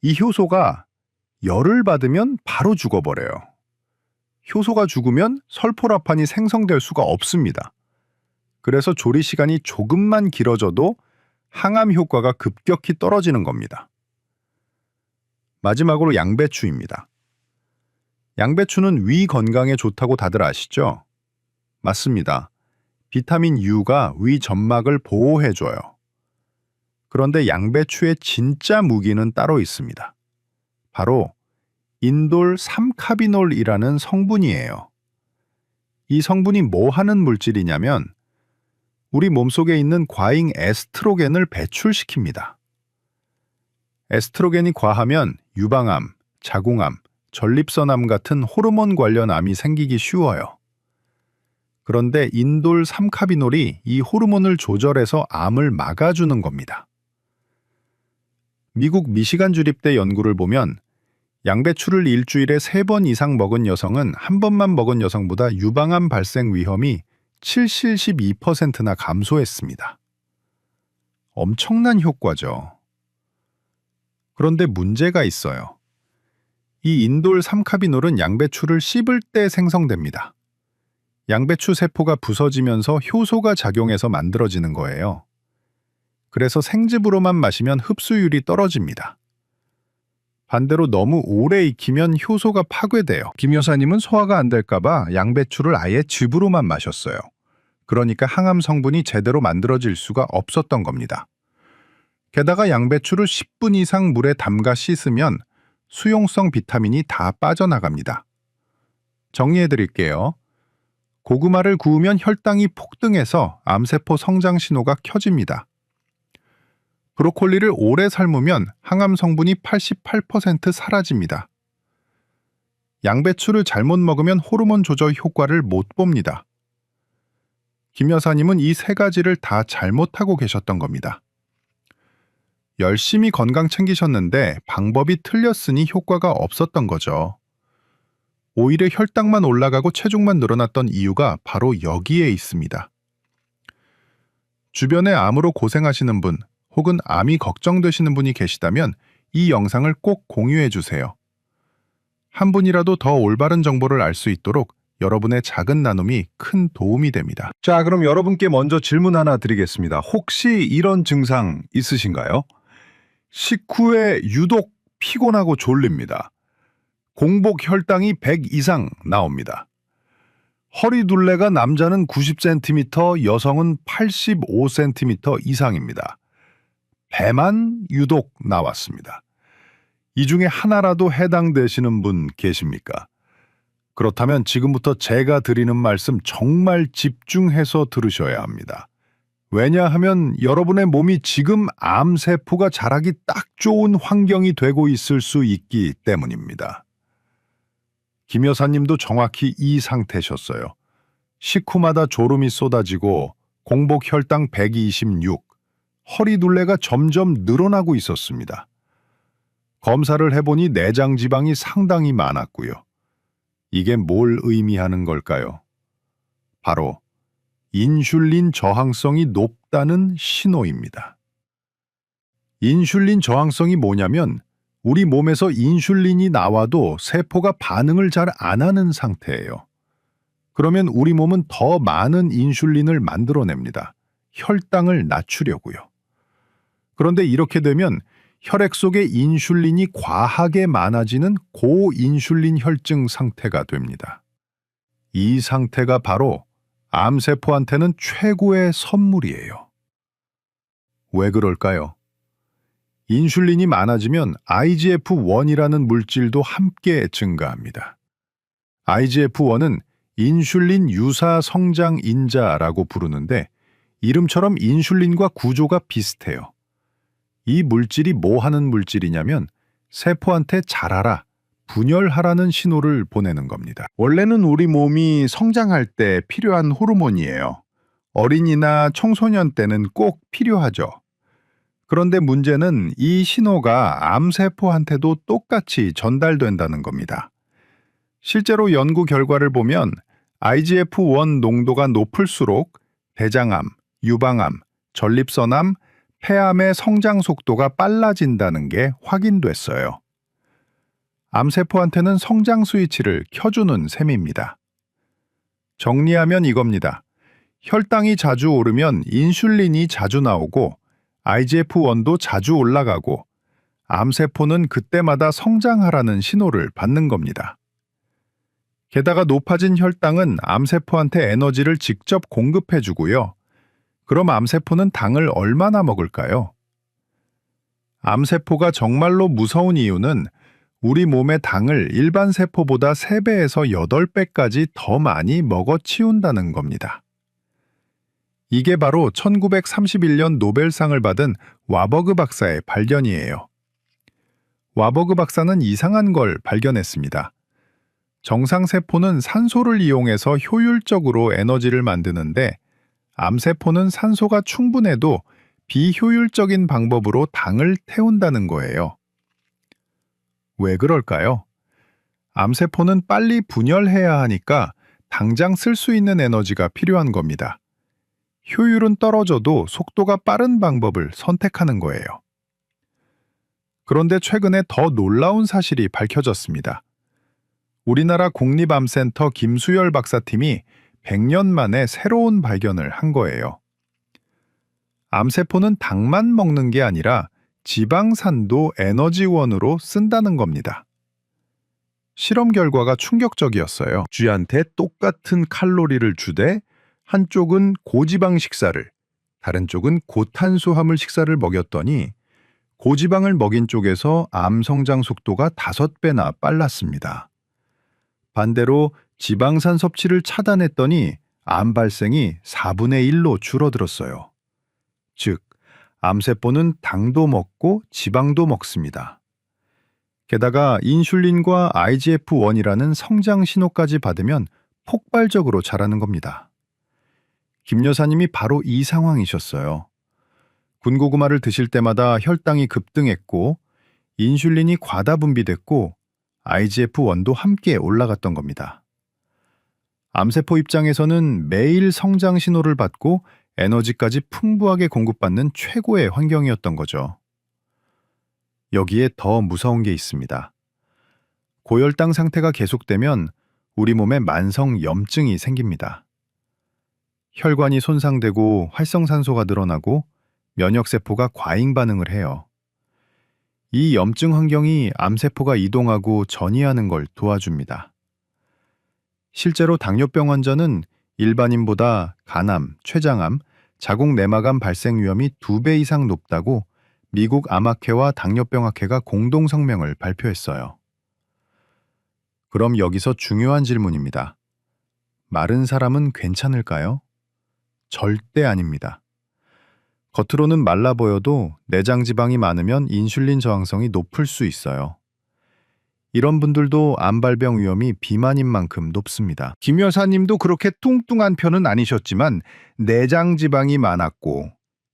이 효소가 열을 받으면 바로 죽어버려요. 효소가 죽으면 설포라판이 생성될 수가 없습니다. 그래서 조리 시간이 조금만 길어져도 항암 효과가 급격히 떨어지는 겁니다. 마지막으로 양배추입니다. 양배추는 위 건강에 좋다고 다들 아시죠? 맞습니다. 비타민 U가 위 점막을 보호해줘요. 그런데 양배추의 진짜 무기는 따로 있습니다. 바로 인돌 3카비놀이라는 성분이에요.
이 성분이 뭐 하는 물질이냐면 우리 몸속에 있는 과잉 에스트로겐을 배출시킵니다. 에스트로겐이 과하면 유방암, 자궁암, 전립선암 같은 호르몬 관련 암이 생기기 쉬워요. 그런데 인돌 3카비놀이 이 호르몬을 조절해서 암을 막아주는 겁니다. 미국 미시간 주립대 연구를 보면 양배추를 일주일에 3번 이상 먹은 여성은 한 번만 먹은 여성보다 유방암 발생 위험이 72%나 감소했습니다. 엄청난 효과죠. 그런데 문제가 있어요. 이 인돌 3카비놀은 양배추를 씹을 때 생성됩니다. 양배추 세포가 부서지면서 효소가 작용해서 만들어지는 거예요. 그래서 생즙으로만 마시면 흡수율이 떨어집니다. 반대로 너무 오래 익히면 효소가 파괴돼요.
김 여사님은 소화가 안 될까봐 양배추를 아예 즙으로만 마셨어요. 그러니까 항암 성분이 제대로 만들어질 수가 없었던 겁니다. 게다가 양배추를 10분 이상 물에 담가 씻으면 수용성 비타민이 다 빠져나갑니다. 정리해 드릴게요. 고구마를 구우면 혈당이 폭등해서 암세포 성장 신호가 켜집니다. 브로콜리를 오래 삶으면 항암 성분이 88% 사라집니다. 양배추를 잘못 먹으면 호르몬 조절 효과를 못 봅니다. 김 여사님은 이 3가지를 다 잘못하고 계셨던 겁니다. 열심히 건강 챙기셨는데 방법이 틀렸으니 효과가 없었던 거죠. 오히려 혈당만 올라가고 체중만 늘어났던 이유가 바로 여기에 있습니다. 주변에 암으로 고생하시는 분 혹은 암이 걱정되시는 분이 계시다면 이 영상을 꼭 공유해 주세요. 한 분이라도 더 올바른 정보를 알 수 있도록 여러분의 작은 나눔이 큰 도움이 됩니다.
자, 그럼 여러분께 먼저 질문 하나 드리겠습니다. 혹시 이런 증상 있으신가요? 식후에 유독 피곤하고 졸립니다. 공복 혈당이 100 이상 나옵니다. 허리 둘레가 남자는 90cm, 여성은 85cm 이상입니다. 배만 유독 나왔습니다. 이 중에 하나라도 해당되시는 분 계십니까? 그렇다면 지금부터 제가 드리는 말씀 정말 집중해서 들으셔야 합니다. 왜냐하면 여러분의 몸이 지금 암세포가 자라기 딱 좋은 환경이 되고 있을 수 있기 때문입니다. 김 여사님도 정확히 이 상태셨어요. 식후마다 졸음이 쏟아지고 공복 혈당 126, 허리 둘레가 점점 늘어나고 있었습니다. 검사를 해보니 내장 지방이 상당히 많았고요. 이게 뭘 의미하는 걸까요? 바로 인슐린 저항성이 높다는 신호입니다. 인슐린 저항성이 뭐냐면 우리 몸에서 인슐린이 나와도 세포가 반응을 잘 안 하는 상태예요. 그러면 우리 몸은 더 많은 인슐린을 만들어냅니다. 혈당을 낮추려고요. 그런데 이렇게 되면 혈액 속에 인슐린이 과하게 많아지는 고인슐린 혈증 상태가 됩니다. 이 상태가 바로 암세포한테는 최고의 선물이에요. 왜 그럴까요? 인슐린이 많아지면 IGF-1이라는 물질도 함께 증가합니다. IGF-1은 인슐린 유사 성장 인자라고 부르는데 이름처럼 인슐린과 구조가 비슷해요. 이 물질이 뭐 하는 물질이냐면 세포한테 자라라, 분열하라는 신호를 보내는 겁니다.
원래는 우리 몸이 성장할 때 필요한 호르몬이에요. 어린이나 청소년 때는 꼭 필요하죠. 그런데 문제는 이 신호가 암세포한테도 똑같이 전달된다는 겁니다. 실제로 연구 결과를 보면 IGF-1 농도가 높을수록 대장암, 유방암, 전립선암, 폐암의 성장 속도가 빨라진다는 게 확인됐어요. 암세포한테는 성장 스위치를 켜주는 셈입니다. 정리하면 이겁니다. 혈당이 자주 오르면 인슐린이 자주 나오고 IGF-1도 자주 올라가고 암세포는 그때마다 성장하라는 신호를 받는 겁니다. 게다가 높아진 혈당은 암세포한테 에너지를 직접 공급해주고요. 그럼 암세포는 당을 얼마나 먹을까요? 암세포가 정말로 무서운 이유는
우리 몸의 당을 일반 세포보다 3배에서 8배까지 더 많이 먹어 치운다는 겁니다. 이게 바로 1931년 노벨상을 받은 와버그 박사의 발견이에요. 와버그 박사는 이상한 걸 발견했습니다. 정상 세포는 산소를 이용해서 효율적으로 에너지를 만드는데 암세포는 산소가 충분해도 비효율적인 방법으로 당을 태운다는 거예요. 왜 그럴까요? 암세포는 빨리 분열해야 하니까 당장 쓸 수 있는 에너지가 필요한 겁니다. 효율은 떨어져도 속도가 빠른 방법을 선택하는 거예요. 그런데 최근에 더 놀라운 사실이 밝혀졌습니다. 우리나라 국립암센터 김수열 박사팀이 100년 만에 새로운 발견을 한 거예요. 암세포는 당만 먹는 게 아니라 지방산도 에너지원으로 쓴다는 겁니다. 실험 결과가 충격적이었어요. 쥐한테 똑같은 칼로리를 주되 한쪽은 고지방 식사를, 다른 쪽은 고탄수화물 식사를 먹였더니 고지방을 먹인 쪽에서 암 성장 속도가 5배나 빨랐습니다. 반대로 지방산 섭취를 차단했더니 암 발생이 4분의 1로 줄어들었어요. 즉, 암세포는 당도 먹고 지방도 먹습니다. 게다가 인슐린과 IGF-1이라는 성장 신호까지 받으면 폭발적으로 자라는 겁니다. 김 여사님이 바로 이 상황이셨어요. 군고구마를 드실 때마다 혈당이 급등했고 인슐린이 과다 분비됐고 IGF-1도 함께 올라갔던 겁니다. 암세포 입장에서는 매일 성장 신호를 받고 에너지까지 풍부하게 공급받는 최고의 환경이었던 거죠. 여기에 더 무서운 게 있습니다. 고혈당 상태가 계속되면 우리 몸에 만성 염증이 생깁니다. 혈관이 손상되고 활성산소가 늘어나고 면역세포가 과잉 반응을 해요. 이 염증 환경이 암세포가 이동하고 전이하는 걸 도와줍니다. 실제로 당뇨병 환자는 일반인보다 간암, 췌장암, 자궁내막암 발생 위험이 2배 이상 높다고 미국 암학회와 당뇨병학회가 공동 성명을 발표했어요. 그럼 여기서 중요한 질문입니다. 마른 사람은 괜찮을까요? 절대 아닙니다. 겉으로는 말라 보여도 내장 지방이 많으면 인슐린 저항성이 높을 수 있어요. 이런 분들도 암발병 위험이 비만인 만큼 높습니다.
김 여사님도 그렇게 뚱뚱한 편은 아니셨지만 내장 지방이 많았고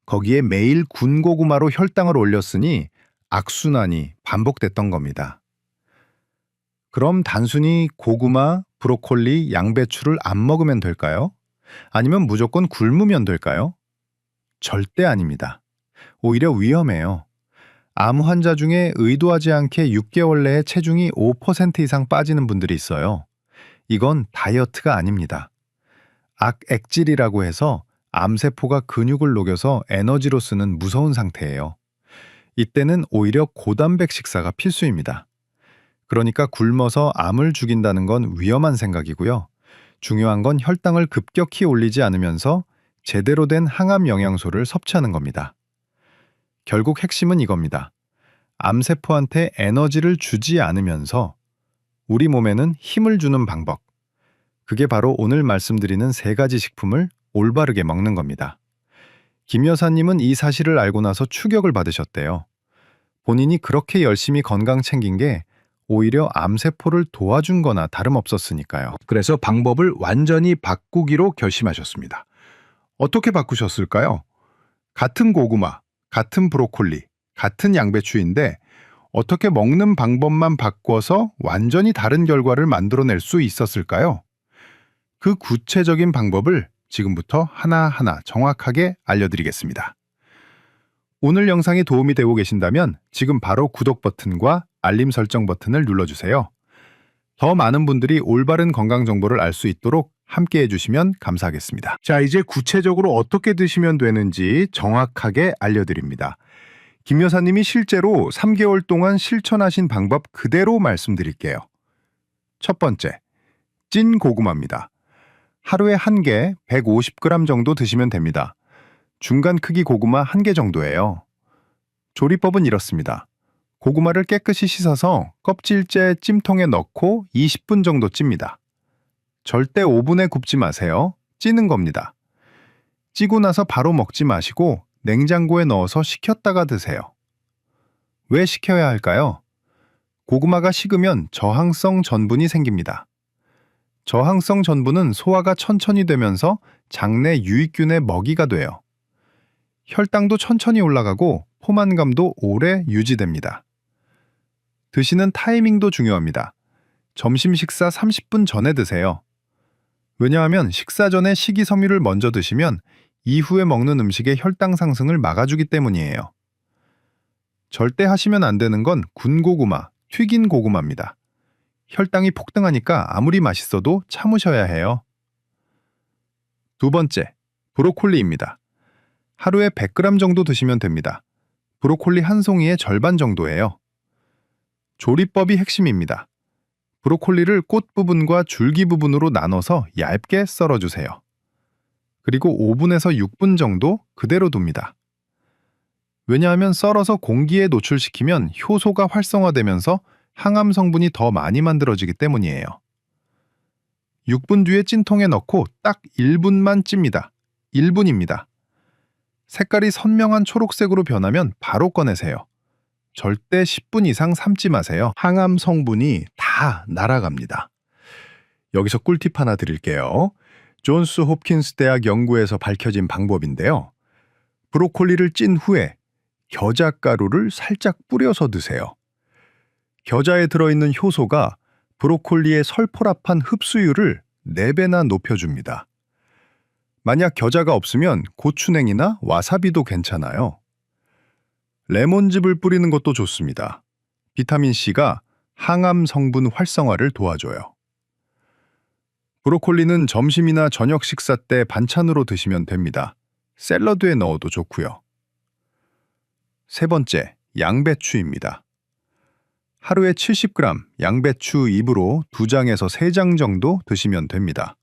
거기에 매일 군고구마로 혈당을 올렸으니 악순환이 반복됐던 겁니다. 그럼 단순히 고구마, 브로콜리, 양배추를 안 먹으면 될까요? 아니면 무조건 굶으면 될까요? 절대 아닙니다. 오히려 위험해요. 암 환자 중에 의도하지 않게 6개월 내에 체중이 5% 이상 빠지는 분들이 있어요. 이건 다이어트가 아닙니다. 악액질이라고 해서 암세포가 근육을 녹여서 에너지로 쓰는 무서운 상태예요. 이때는 오히려 고단백 식사가 필수입니다. 그러니까 굶어서 암을 죽인다는 건 위험한 생각이고요. 중요한 건 혈당을 급격히 올리지 않으면서 제대로 된 항암 영양소를 섭취하는 겁니다. 결국 핵심은 이겁니다. 암세포한테 에너지를 주지 않으면서 우리 몸에는 힘을 주는 방법. 그게 바로 오늘 말씀드리는 3가지 식품을 올바르게 먹는 겁니다. 김 여사님은 이 사실을 알고 나서 충격을 받으셨대요. 본인이 그렇게 열심히 건강 챙긴 게 오히려 암세포를 도와준 거나 다름없었으니까요. 그래서 방법을 완전히 바꾸기로 결심하셨습니다. 어떻게 바꾸셨을까요? 같은 고구마, 같은 브로콜리, 같은 양배추인데 어떻게 먹는 방법만 바꿔서 완전히 다른 결과를 만들어낼 수 있었을까요? 그 구체적인 방법을 지금부터 하나하나 정확하게 알려드리겠습니다. 오늘 영상이 도움이 되고 계신다면 지금 바로 구독 버튼과 알림 설정 버튼을 눌러주세요. 더 많은 분들이 올바른 건강 정보를 알 수 있도록 함께 해주시면 감사하겠습니다. 자, 이제 구체적으로 어떻게 드시면 되는지 정확하게 알려드립니다. 김 여사님이 실제로 3개월 동안 실천하신 방법 그대로 말씀드릴게요. 첫 번째, 찐 고구마입니다. 하루에 1개 150g 정도 드시면 됩니다. 중간 크기 고구마 1개 정도예요. 조리법은 이렇습니다.
고구마를 깨끗이 씻어서 껍질째 찜통에 넣고 20분 정도 찝니다. 절대 오븐에 굽지 마세요. 찌는 겁니다. 찌고 나서 바로 먹지 마시고 냉장고에 넣어서 식혔다가 드세요. 왜 식혀야 할까요? 고구마가 식으면 저항성 전분이 생깁니다. 저항성 전분은 소화가 천천히 되면서 장내 유익균의 먹이가 돼요. 혈당도 천천히 올라가고 포만감도 오래 유지됩니다. 드시는 타이밍도 중요합니다. 점심 식사 30분 전에 드세요. 왜냐하면 식사 전에 식이섬유를 먼저 드시면 이후에 먹는 음식의 혈당 상승을 막아주기 때문이에요. 절대 하시면 안 되는 건 군고구마, 튀긴 고구마입니다. 혈당이 폭등하니까 아무리 맛있어도 참으셔야 해요. 두 번째, 브로콜리입니다. 하루에 100g 정도 드시면 됩니다. 브로콜리 한 송이의 절반 정도예요. 조리법이 핵심입니다. 브로콜리를 꽃 부분과 줄기 부분으로 나눠서 얇게 썰어주세요. 그리고 5분에서 6분 정도 그대로 둡니다. 왜냐하면 썰어서 공기에 노출시키면 효소가 활성화되면서 항암 성분이 더 많이 만들어지기 때문이에요. 6분 뒤에 찐통에 넣고 딱 1분만 찝니다. 1분입니다. 색깔이 선명한 초록색으로 변하면 바로 꺼내세요. 절대 10분 이상 삶지 마세요.
항암 성분이 다 날아갑니다. 여기서 꿀팁 하나 드릴게요. 존스 홉킨스 대학 연구에서 밝혀진 방법인데요. 브로콜리를 찐 후에 겨자가루를 살짝 뿌려서 드세요. 겨자에 들어있는 효소가 브로콜리의 설포랍한 흡수율을 4배나 높여줍니다. 만약 겨자가 없으면 고추냉이나 와사비도 괜찮아요. 레몬즙을 뿌리는 것도 좋습니다. 비타민C가 항암 성분 활성화를 도와줘요. 브로콜리는 점심이나 저녁 식사 때 반찬으로 드시면 됩니다. 샐러드에 넣어도 좋고요. 세 번째, 양배추입니다. 하루에 70g 양배추 잎으로 2장에서 3장 정도 드시면 됩니다.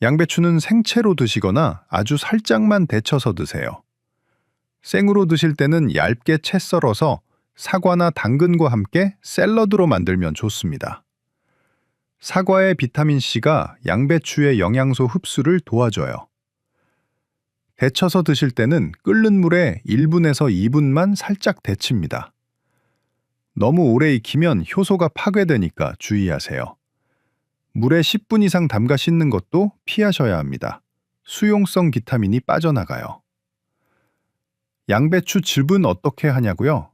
양배추는 생채로 드시거나 아주 살짝만 데쳐서 드세요. 생으로 드실 때는 얇게 채 썰어서 사과나 당근과 함께 샐러드로 만들면 좋습니다. 사과의 비타민C가 양배추의 영양소 흡수를 도와줘요. 데쳐서 드실 때는 끓는 물에 1분에서 2분만 살짝 데칩니다. 너무 오래 익히면 효소가 파괴되니까 주의하세요. 물에 10분 이상 담가 씻는 것도 피하셔야 합니다. 수용성 비타민이 빠져나가요. 양배추 즙은 어떻게 하냐고요?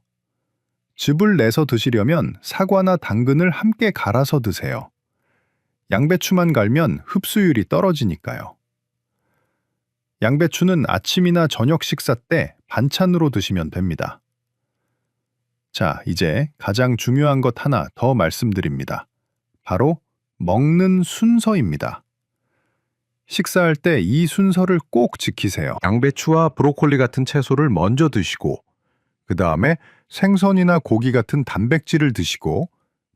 즙을 내서 드시려면 사과나 당근을 함께 갈아서 드세요. 양배추만 갈면 흡수율이 떨어지니까요. 양배추는 아침이나 저녁 식사 때 반찬으로 드시면 됩니다. 자, 이제 가장 중요한 것 하나 더 말씀드립니다. 바로 먹는 순서입니다. 식사할 때 이 순서를 꼭 지키세요. 양배추와 브로콜리 같은 채소를 먼저 드시고, 그 다음에 생선이나 고기 같은 단백질을 드시고,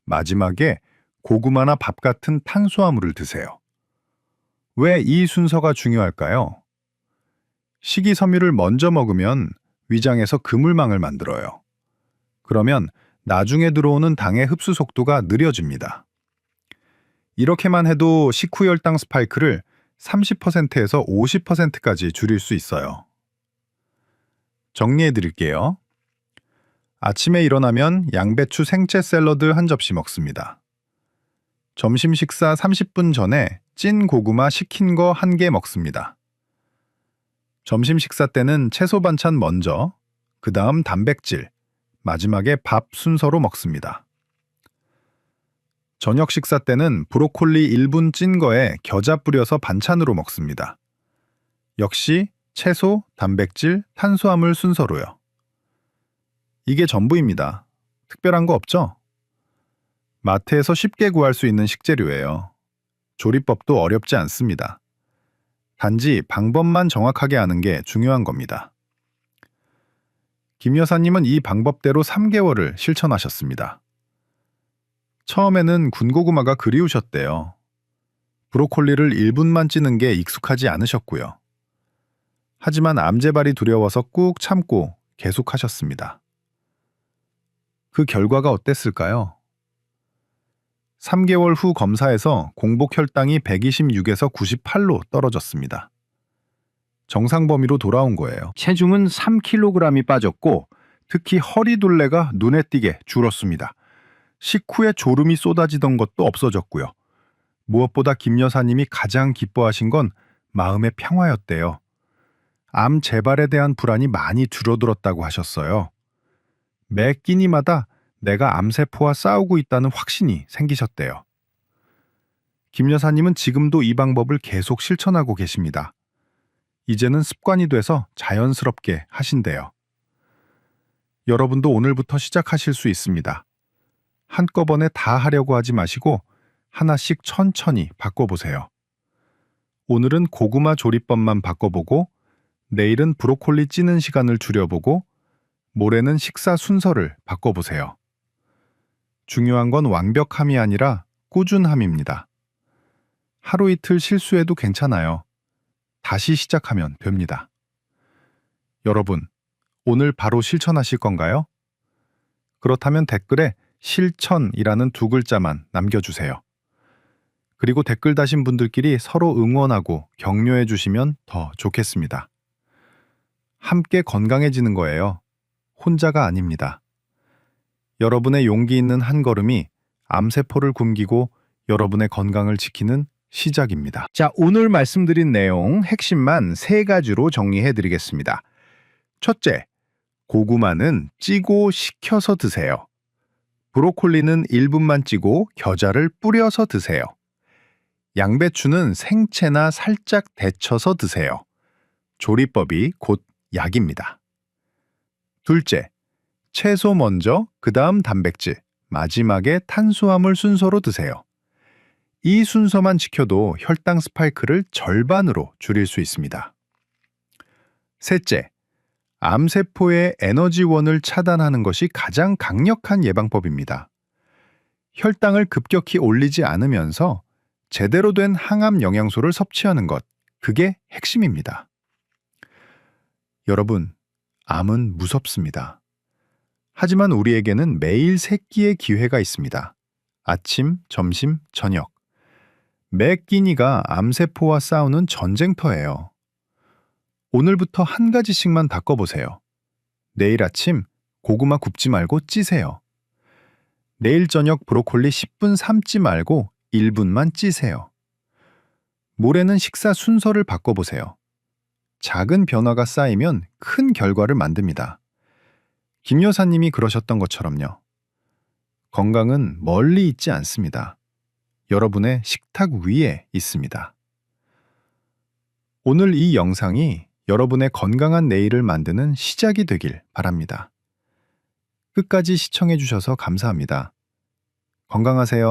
마지막에 고구마나 밥 같은 탄수화물을 드세요. 왜 이 순서가 중요할까요? 식이섬유를 먼저 먹으면 위장에서 그물망을 만들어요. 그러면 나중에 들어오는 당의 흡수 속도가 느려집니다. 이렇게만 해도 식후 혈당 스파이크를 30%에서 50%까지 줄일 수 있어요. 정리해 드릴게요. 아침에 일어나면 양배추 생채 샐러드 한 접시 먹습니다. 점심 식사 30분 전에 찐 고구마 식힌 거 1개 먹습니다. 점심 식사 때는 채소 반찬 먼저, 그 다음 단백질, 마지막에 밥 순서로 먹습니다. 저녁 식사 때는 브로콜리 1분 찐 거에 겨자 뿌려서 반찬으로 먹습니다. 역시 채소, 단백질, 탄수화물 순서로요. 이게 전부입니다. 특별한 거 없죠? 마트에서 쉽게 구할 수 있는 식재료예요. 조리법도 어렵지 않습니다. 단지 방법만 정확하게 아는 게 중요한 겁니다. 김 여사님은 이 방법대로 3개월을 실천하셨습니다. 처음에는 군고구마가 그리우셨대요. 브로콜리를 1분만 찌는 게 익숙하지 않으셨고요. 하지만 암제발이 두려워서 꾹 참고 계속하셨습니다.
그 결과가 어땠을까요? 3개월 후 검사에서 공복 혈당이 126에서 98로 떨어졌습니다. 정상 범위로 돌아온 거예요.
체중은 3kg이 빠졌고 특히 허리둘레가 눈에 띄게 줄었습니다. 식후에 졸음이 쏟아지던 것도 없어졌고요. 무엇보다 김 여사님이 가장 기뻐하신 건 마음의 평화였대요. 암 재발에 대한 불안이 많이 줄어들었다고 하셨어요. 매 끼니마다 내가 암세포와 싸우고 있다는 확신이 생기셨대요. 김 여사님은 지금도 이 방법을 계속 실천하고 계십니다. 이제는 습관이 돼서 자연스럽게 하신대요. 여러분도 오늘부터 시작하실 수 있습니다. 한꺼번에 다 하려고 하지 마시고 하나씩 천천히 바꿔보세요. 오늘은 고구마 조리법만 바꿔보고 내일은 브로콜리 찌는 시간을 줄여보고 모레는 식사 순서를 바꿔보세요. 중요한 건 완벽함이 아니라 꾸준함입니다. 하루 이틀 실수해도 괜찮아요. 다시 시작하면 됩니다. 여러분, 오늘 바로 실천하실 건가요? 그렇다면 댓글에 실천이라는 2글자만 남겨주세요. 그리고 댓글 다신 분들끼리 서로 응원하고 격려해 주시면 더 좋겠습니다. 함께 건강해지는 거예요. 혼자가 아닙니다. 여러분의 용기 있는 한 걸음이 암세포를 굶기고 여러분의 건강을 지키는 시작입니다. 자, 오늘 말씀드린 내용 핵심만 3가지로 정리해 드리겠습니다. 첫째, 고구마는 찌고 식혀서 드세요. 브로콜리는 1분만 찌고 겨자를 뿌려서 드세요. 양배추는 생채나 살짝 데쳐서 드세요. 조리법이 곧 약입니다. 둘째, 채소 먼저, 그 다음 단백질, 마지막에 탄수화물 순서로 드세요. 이 순서만 지켜도 혈당 스파이크를 절반으로 줄일 수 있습니다. 셋째, 암세포의 에너지원을 차단하는 것이 가장 강력한 예방법입니다. 혈당을 급격히 올리지 않으면서 제대로 된 항암 영양소를 섭취하는 것, 그게 핵심입니다. 여러분, 암은 무섭습니다. 하지만 우리에게는 매일 3끼의 기회가 있습니다. 아침, 점심, 저녁. 매 끼니가 암세포와 싸우는 전쟁터예요. 오늘부터 한 가지씩만 바꿔보세요. 내일 아침 고구마 굽지 말고 찌세요. 내일 저녁 브로콜리 10분 삶지 말고 1분만 찌세요. 모레는 식사 순서를 바꿔보세요. 작은 변화가 쌓이면 큰 결과를 만듭니다. 김 여사님이 그러셨던 것처럼요. 건강은 멀리 있지 않습니다. 여러분의 식탁 위에 있습니다. 오늘 이 영상이 여러분의 건강한 내일을 만드는 시작이 되길 바랍니다. 끝까지 시청해 주셔서 감사합니다. 건강하세요.